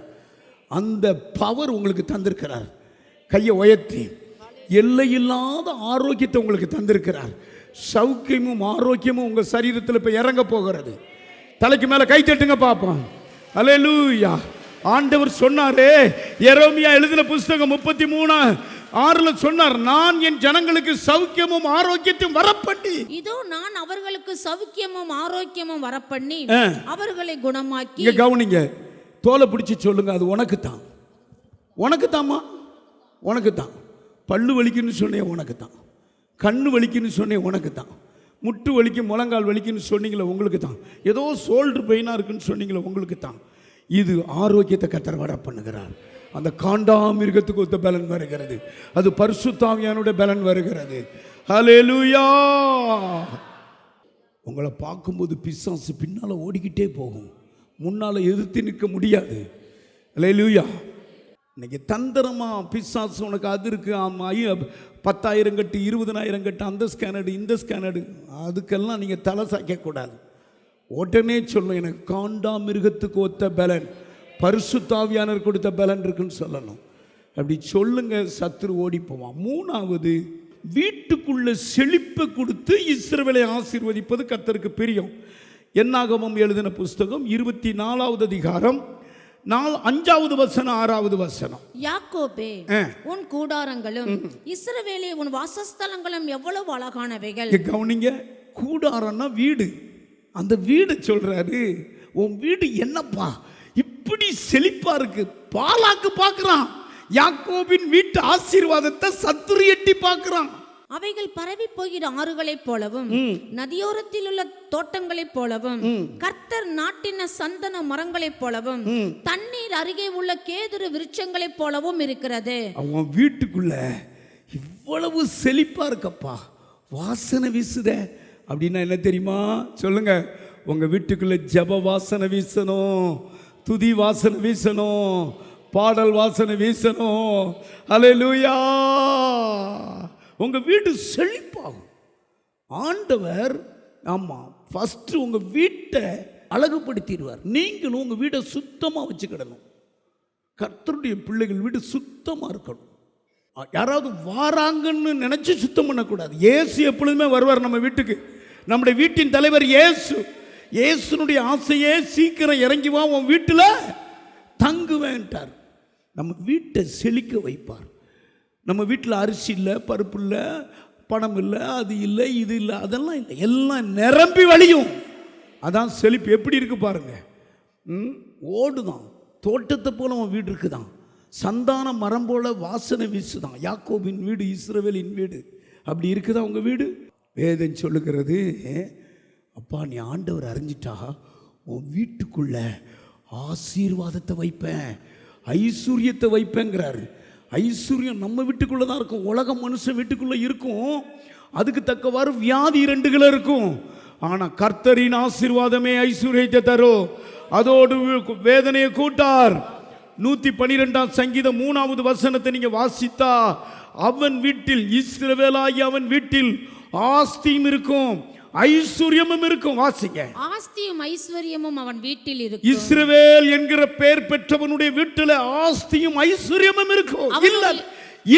B: அந்த பவர் உங்களுக்கு தந்திருக்கிறார். கையை உயர்த்தி. எல்லையில்லாத ஆரோக்கியத்தை உங்களுக்கு தந்திருக்கிறார். சௌக்கியமும் ஆரோக்கியமும் உங்க சரீரத்தில் இப்ப இறங்க போகிறது. தலைக்கு மேல கை தட்டுங்க பாப்போம். அல்லேலூயா. ஆண்டவர் சொன்னாரே, எரேமியா எழுதின புஸ்தகம் 33:6 சொன்னார், நான் என் ஜனங்களுக்கு சௌக்கியமும் ஆரோக்கியத்தையும் வரப்பண்ணி,
E: இதோ நான் அவர்களுக்கு சௌக்கியமும் ஆரோக்கியமும் வரப்பண்ணி அவர்களை குணமாக்கி.
B: இங்க கவனிங்க, தோலை பிடிச்சி சொல்லுங்க, அது உனக்கு தான். உனக்கு தாம்மா, உனக்கு தான். பல்லு வலிக்குன்னு சொன்னேன், உனக்கு தான். கண்ணு வலிக்குன்னு சொன்னேன், உனக்கு தான். முட்டு வலிக்கு, முழங்கால் வலிக்குன்னு சொன்னீங்களே, உங்களுக்கு தான். ஏதோ சோல்டர் பெயினாக இருக்குன்னு சொன்னீங்களே, உங்களுக்கு தான். இது ஆரோக்கியத்தை கர்த்தர் வர பண்ணுகிறார். அந்த காண்டாமிருகத்துக்கு ஒத்த பலன் வருகிறது. அது பரிசுத்த ஆவியானுடைய பலன் வருகிறது. ஹல்லேலூயா. உங்களை பார்க்கும்போது பிசாசு பின்னால ஓடிக்கிட்டே போகும், முன்னால எதிர்த்து நிற்க முடியாது. ஹல்லேலூயா. இன்னைக்கு தந்திரமா பிசாசு உனக்கு அது இருக்கு, 10,000 கட்டு, 20,000 கட்டு, அந்த ஸ்கேனடு, இந்த ஸ்கேனடு, அதுக்கெல்லாம் நீங்கள் தலை சாய்க்கக்கூடாது. உடனே சொல்லும், எனக்கு காண்டாமிருகத்துக்கு ஒத்த பலன், பரிசுத்த ஆவியானவர் கொடுத்த பலன் இருக்குன்னு சொல்லணும். அப்படி சொல்லுங்க, சத்துரு ஓடி போவான். 3வது, வீட்டுக்குள்ள செழிப்பை கொடுத்து இஸ்ரவேலை ஆசீர்வதிப்பது கர்த்தருக்கு பிரியம். என்னாகமம் எழுதின புஸ்தகம் 24வது அதிகாரம் 5வது வசனம் 6வது வசனம்.
E: யாக்கோபே, உன் கூடாரங்களும் இஸ்ரவேலே உன் வாசஸ்தலங்களும் எவ்வளவு அழகானவைகள்.
B: கவனிங்க, கூடாரம்னா வீடு. அந்த வீடு சொல்றாரு, உன் வீடு என்னப்பா இப்படி செழிப்பா இருக்கு. பாலாக்கு பார்க்கிறான், யாக்கோபின் வீட்டு ஆசீர்வாதத்தை சத்துரு எட்டி பார்க்கிறான்.
E: அவைகள் பரவி போகிற ஆறுகளைப் போலவும் நதியோரத்தில் உள்ள தோட்டங்களைப் போலவும் கர்த்தர் நாட்டின சந்தன மரங்களைப் போலவும் தண்ணீர் அருகே உள்ள கேதுரு விருட்சங்களைப் போலவும் இருக்கிறது.
B: அவன் வீட்டுக்குள்ள இவ்வளவு செழிப்பா இருக்கப்பா, வாசனை வீசுத. அப்படின்னா என்ன தெரியுமா? சொல்லுங்க. உங்க வீட்டுக்குள்ள ஜப வாசனை வீசணும், துதி வாசனை வீசணும், பாடல் வாசனை வீசணும். அல்லேலூயா. உங்க வீடு செழிப்பாகும். ஆண்டவர் ஆமாம், ஃபஸ்ட்டு உங்கள் வீட்டை அழகுபடுத்திடுவார். நீங்களும் உங்கள் வீட்டை சுத்தமாக வச்சுக்கிடணும். கர்த்தருடைய பிள்ளைகள் வீடு சுத்தமாக இருக்கணும். யாராவது வாராங்கன்னு நினச்சி சுத்தம் பண்ணக்கூடாது. இயேசு எப்பொழுதுமே வருவார் நம்ம வீட்டுக்கு. நம்முடைய வீட்டின் தலைவர் இயேசு. இயேசுனுடைய ஆசையே சீக்கிரம் இறங்கி வா, உன் வீட்டில் தங்குவேன்ட்டார். நம்ம வீட்டை செழிக்க வைப்பார். நம்ம வீட்டில் அரிசி இல்லை, பருப்பு இல்லை, பணம் இல்லை, அது இல்லை, இது இல்லை, அதெல்லாம் இல்லை, எல்லாம் நிரம்பி வழியும். அதான் செழிப்பு. எப்படி இருக்கு பாருங்க. ஓடுதான், தோட்டத்தை போல உன் வீடு இருக்குதான், சந்தான மரம் போல வாசனை வீசுதான். யாக்கோபின் வீடு, இஸ்ரவேலின் வீடு. அப்படி இருக்குதா உங்கள் வீடு? வேதம் சொல்லுகிறது, அப்பா நீ ஆண்டவர் அறிஞ்சிட்டா உன் வீட்டுக்குள்ள ஆசீர்வாதத்தை வைப்பேன், ஐஸ்வர்யத்தை வைப்பேங்கிறாரு. ஐஸ்வர்யம் நம்ம வீட்டுக்குள்ளே தான் இருக்கும். உலக மனுஷன் வீட்டுக்குள்ளே இருக்கும். அதுக்கு தக்கவாறு வியாதி 2 இருக்கும். ஆனால் கர்த்தரின் ஆசீர்வாதமே ஐஸ்வர்யத்தை தரும். அதோடு வேதனையை கூட்டார். 112 சங்கீதம் 3வது வசனத்தை நீங்க வாசித்தா, அவன் வீட்டில், இஸ்ரவேலாகிய அவன் வீட்டில் ஆஸ்தியும் இருக்கும், ஐஸ்வர்யமும் இருக்கும். வாசிங்க.
E: ஆஸ்தியும் ஐஸ்வர்யமும் அவன் வீட்டில் இருக்கும்.
B: இஸ்ரவேல் என்கிற பெயர் பெற்றவனுடைய வீட்டில் ஆஸ்தியும் ஐஸ்வர்யமும் இருக்கும்.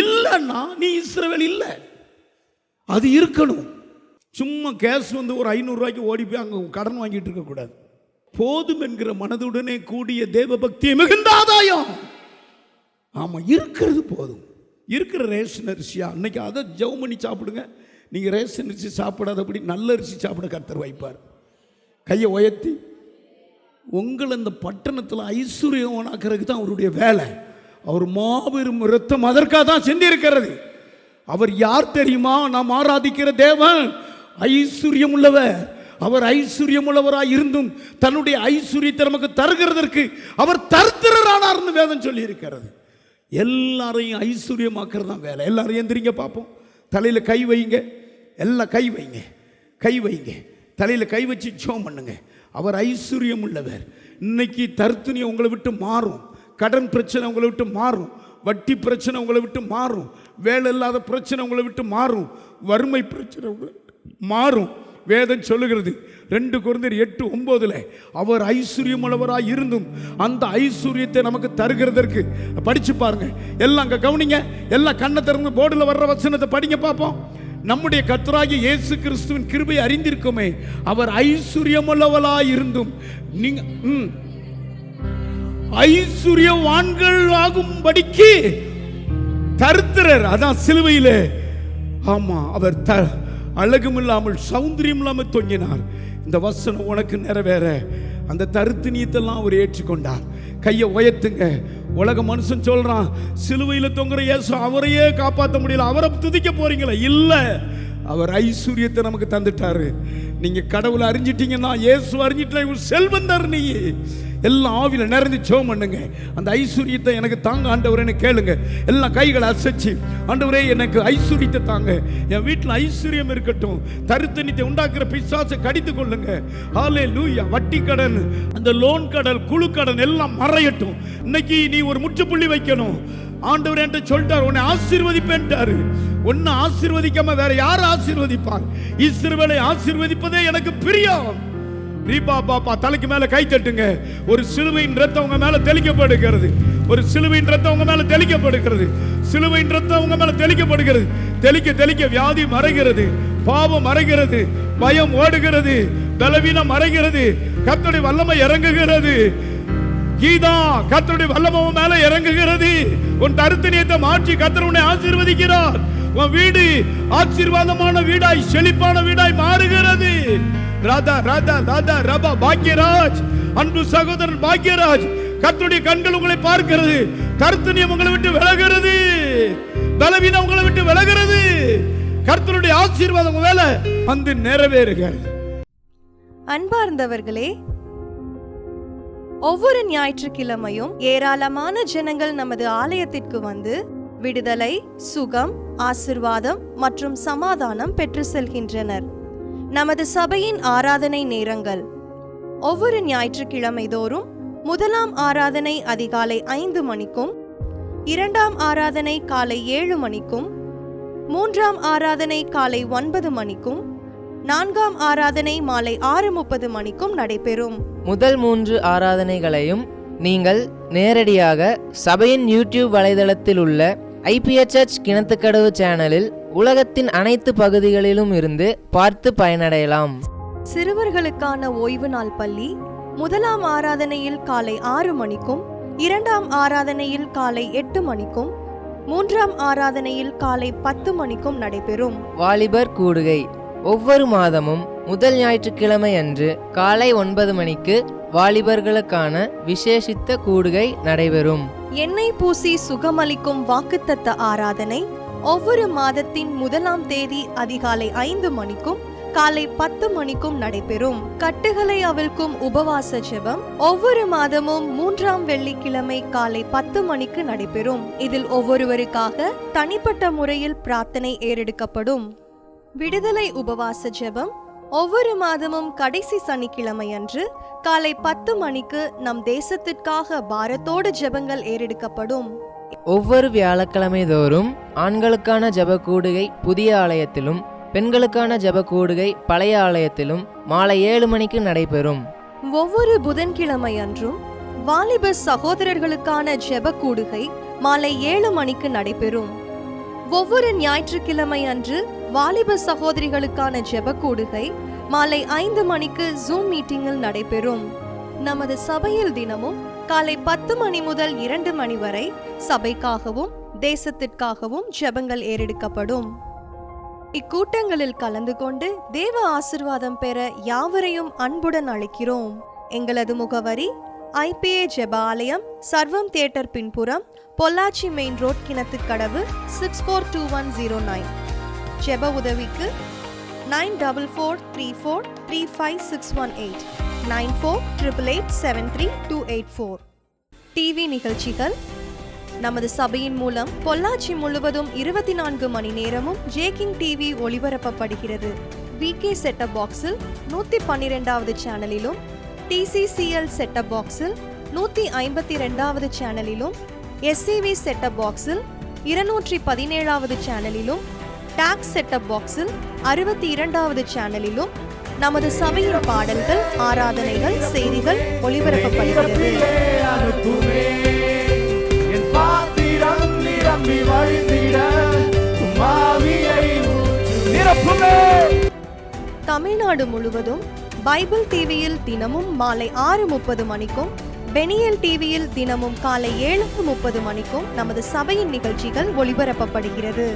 B: இல்லன்னா நீ இஸ்ரவேல் இல்ல. அது இருக்கணும். சும்மா கேஸ் வந்து ஒரு 500 ரூபாய்க்கு ஓடி போய் அங்க கடன் வாங்கிட்டு இருக்க கூடாது. போதும் என்கிற மனதுடனே கூடிய தேவ பக்தியை மிகுந்த ஆதாயம். ஆமா, இருக்கிறது போதும். இருக்கிற ரேஷன் அரிசியா இன்னைக்கு அதை ஜெபம் பண்ணி சாப்பிடுங்க. நீங்க ரேஷன் அரிசி சாப்பிடாதபடி நல்ல அரிசி சாப்பிட கர்த்தர் வைப்பார். கையை உயர்த்தி உங்களை இந்த பட்டணத்தில் ஐஸ்வர்யமாக்குறதுக்கு தான் அவருடைய வேலை. அவர் மாபெரும் இரத்தம் அதற்காக தான் செஞ்சிருக்கிறது. அவர் யார் தெரியுமா? நாம் ஆராதிக்கிற தேவன் ஐஸ்வர்யம் உள்ளவர். அவர் ஐஸ்வர்யம் உள்ளவராய் இருந்தும் தன்னுடைய ஐஸ்வர்யத்தை நமக்கு தருகிறதற்கு அவர் தரித்திரரானார்னு வேதம் சொல்லி இருக்கிறது. எல்லாரையும் ஐஸ்வர்யமாக்குறது தான் வேலை. எல்லாரும் எந்திரிங்க பார்ப்போம். தலையில் கை வைங்க. எல்லாம் கை வைங்க, கை வைங்க. தலையில் கை வச்சு ஜெபம் பண்ணுங்க. அவர் ஐஸ்வர்யம் உள்ளவர். இன்னைக்கு தருத்துணியை உங்களை விட்டு மாறும். கடன் பிரச்சனை உங்களை விட்டு மாறும். வட்டி பிரச்சனை உங்களை விட்டு மாறும். வேலை இல்லாத பிரச்சனை உங்களை விட்டு மாறும். வறுமை பிரச்சனை உங்களை மாறும். வேதம் சொல்லுகிறது 2 கொரிந்தியர் 8:9 அவர் ஐஸ்வர்யம் உள்ளவராய் இருந்தும் அந்த ஐஸ்வர்யத்தை நமக்கு தருகிறதற்கு. படிச்சு பாருங்க. எல்லாம் அங்க கவனிங்க. எல்லாம் கண்ணை திறந்து போர்டில் வர்ற வசனத்தை படிங்க பார்ப்போம். நம்முடைய கர்த்தராகிய இயேசு கிறிஸ்துவின் கிருபை அறிந்திருக்குமே, அவர் ஐஸ்வர்யம் உள்ளவராய் இருந்தும் நீங்க ஐஸ்வர்யவான்கள் ஆகும்படிக்கு தரித்திரர். அதான் சிலுவையிலே. ஆமா, அவர் அழகும் இல்லாமல் சௌந்தரியம் இல்லாமல் தொங்கினார். இந்த வசனம் உனக்கு நிறைவேற அந்த தருத்தினியத்தெல்லாம் அவர் ஏற்றுக்கொண்டார். கையை உயர்த்துங்க. உலக மனுஷன் சொல்றான், சிலுவையில் தொங்குற இயேசு அவரையே காப்பாற்ற முடியல, அவரை துதிக்க போறீங்களா? இல்ல, அவர் ஐஸ்வர்யத்தை நமக்கு தந்துட்டாரு. நீங்க கடவுளை அறிஞ்சிட்டீங்கன்னா, இயேசு அறிஞ்சிட்டா இவர் செல்வந்தர். நீ எல்லாம் ஆவில நிறைந்து ஜெபம் பண்ணுங்க. அந்த ஐஸ்வர்யத்தை எனக்கு தாங்க ஆண்டவரே கேளுங்க. எல்லாம் கைகளை அசைச்சு, ஆண்டவரே எனக்கு ஐஸ்வர்யத்தை தாங்க, என் வீட்டில் ஐஸ்வர்யம் இருக்கட்டும், தருத்தனித்தை உண்டாக்குற பிசாசை கடித்து கொள்ளுங்க. ஹல்லேலூயா. வட்டி கடன், அந்த லோன் கடன், குழு கடன் எல்லாம் மறையட்டும். இன்னைக்கு நீ ஒரு முற்றுப்புள்ளி வைக்கணும். ஆண்டவர் என்கிட்ட சொல்லிட்டார், உன்னை ஆசீர்வதிப்பேன்ட்டாரு. உன்னை ஆசீர்வதிக்காம வேற யார் ஆசீர்வதிப்பார்? இஸ்ரவேலை ஆசீர்வதிப்பதே எனக்கு பிரியம். ரீபா பாப்பா, தலைக்கு மேல கை தட்டுங்க. ஒரு சிலுவையின் ரத்தம் உங்க மேல தெளிக்கப்படுகிறது. ஒரு சிலுவையின் ரத்தம் உங்க மேல தெளிக்கப்படுகிறது. சிலுவையின் ரத்தம் உங்க மேல தெளிக்கப்படுகிறது. தெளிக்க தெளிக்க வியாதி மறைகிறது, பாவம் மறைகிறது, பயம் ஓடுகிறது, பலவீனம் மறைகிறது, கர்த்தருடைய வல்லமை இறங்குகிறது. கீதா, கர்த்தருடைய வல்லமை மேல இறங்குகிறது. உன் தருத்தினியத்தை மாற்றி கர்த்தர் உன்னை ஆசீர்வதிக்கிறார். உன் வீடு ஆசீர்வாதமான வீடாய், செழிப்பான வீடாய் மாறுகிறது. ராதா ராதா ராதா ரபா பாக்யராஜ், அன்பு சகோதரன் பாக்யராஜ், கர்த்தருடைய கண்கள் உங்களை பார்க்கிறது. தருத்தினியம் உங்களை விட்டு விலகிறது, பலவீனம் உங்களை விட்டு விலகிறது. கர்த்தருடைய ஆசீர்வாதம் வேலை வந்து நிறைவேறுகிறது.
F: அன்பார்ந்தவர்களே, ஒவ்வொரு ஞாயிற்றுக்கிழமையும் ஏராளமான ஜனங்கள் நமது ஆலயத்திற்கு வந்து விடுதலை, சுகம், ஆசீர்வாதம் மற்றும் சமாதானம் பெற்று செல்கின்றனர். நமது சபையின் ஆராதனை நேரங்கள்: ஒவ்வொரு ஞாயிற்றுக்கிழமை தோறும் முதலாம் ஆராதனை அதிகாலை 5 மணிக்கும், 2ஆம் ஆராதனை காலை 7 மணிக்கும், 3ஆம் ஆராதனை காலை 9 மணிக்கும், 4ஆம் ஆராதனை மாலை 6:30 மணிக்கும் நடைபெறும்.
G: முதல் 3 ஆராதனைகளையும் நீங்கள் நேரடியாக சபையின் யூடியூப் வலைதளத்தில் உள்ள IPHH கிணத்துக்கடவு சேனலில் உலகத்தின் அனைத்து பகுதிகளிலும் இருந்து பார்த்து பயனடையலாம்.
F: சிறுவர்களுக்கான ஓய்வு நாள் பள்ளி 1ஆம் ஆராதனையில் காலை 6 மணிக்கும், 2ஆம் ஆராதனையில் காலை 8 மணிக்கும், 3ஆம் ஆராதனையில் காலை 10 மணிக்கும் நடைபெறும்.
G: வாலிபர் கூடுகை ஒவ்வொரு மாதமும் முதல் ஞாயிற்றுக்கிழமை அன்று காலை 9 மணிக்கு வாலிபர்களுக்கான விசேஷித்த கூடுகை நடைபெறும்.
F: எண்ணெய் பூசி சுகமளிக்கும் வாக்குத்தத்த ஆராதனை ஒவ்வொரு மாதத்தின் 1ஆம் தேதி அதிகாலை 5 மணிக்கும் காலை 10 மணிக்கும் நடைபெறும். கட்டுகளை அவிழ்க்கும் உபவாச ஜெபம் ஒவ்வொரு மாதமும் 3ஆம் வெள்ளிக்கிழமை காலை 10 மணிக்கு நடைபெறும். இதில் ஒவ்வொருவருக்காக தனிப்பட்ட முறையில் பிரார்த்தனை ஏறெடுக்கப்படும். விடுதலை உபவாச ஜெபம் ஒவ்வொரு மாதமும் கடைசி சனிக்கிழமை அன்று காலை 10 மணிக்கு நம் தேசத்திற்காக பாரத்தோடு ஜெபங்கள் ஏறெடுக்கப்படும்.
G: ஒவ்வொரு வியாழக்கிழமை தோறும் ஆண்களுக்கான ஜெப கூடுகை புதிய ஆலயத்திலும் பெண்களுக்கான ஜெப கூடுகை பழைய ஆலயத்திலும் மாலை 7 மணிக்கு நடைபெறும்.
F: ஒவ்வொரு புதன்கிழமை அன்றும் வாலிப சகோதரர்களுக்கான ஜெப கூடுகை மாலை 7 மணிக்கு நடைபெறும். ஒவ்வொரு ஞாயிற்றுக்கிழமை அன்று வாலிப சகோதரிகளுக்கான ஜெப கூடுகை மாலை 5 மணிக்கு ஜூம் மீட்டிங்கில் நடைபெறும். நமது சபையில் தினமும் காலை 10 மணி முதல் 2 மணி வரை சபைக்காகவும் தேசத்திற்காகவும் ஜெபங்கள் ஏறெடுக்கப்படும். இக்கூட்டங்களில் கலந்து கொண்டு தேவ ஆசீர்வாதம் பெற யாவரையும் அன்புடன் அழைக்கிறோம். எங்களது முகவரி IPA ஜெப ஆலயம், சர்வம் தியேட்டர் பின்புறம், பொள்ளாச்சி மெயின் ரோட், கிணத்துக்கடவு 642109. ஜெப உதவிக்கு 9443435618 9488873284. டிவி நிகழ்ச்சிகள் நமது சபையின் மூலம் பொள்ளாச்சி முழுவதும் 24 மணி நேரமும் ஜேகிங் டிவி ஒளிபரப்பப்படுகிறது. VK செட்டப் பாக்ஸில் 112வது சேனலிலும், TCCL செட்டப் பாக்ஸில் 152வது சேனலிலும், SCV செட்டப் பாக்ஸில் 217வது சேனலிலும், டாக்ஸ் செட்டப் பாக்ஸில் 62வது சேனலிலும் நமது சபையின் பாடல்கள், ஆராதனைகள், செய்திகள் ஒளிபரப்பப்படுகிறது. தமிழ்நாடு முழுவதும் பைபிள் டிவியில் தினமும் மாலை 6:30 மணிக்கும், பெனியல் டிவியில் தினமும் காலை 7:30 மணிக்கும் நமது சபையின் நிகழ்ச்சிகள் ஒளிபரப்பப்படுகிறது.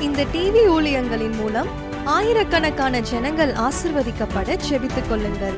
F: இந்த டிவி ஊழியங்களின் மூலம் ஆயிரக்கணக்கான ஜனங்கள் ஆசிர்வதிக்கப்பட ஜெபித்துக் கொள்ளுங்கள்.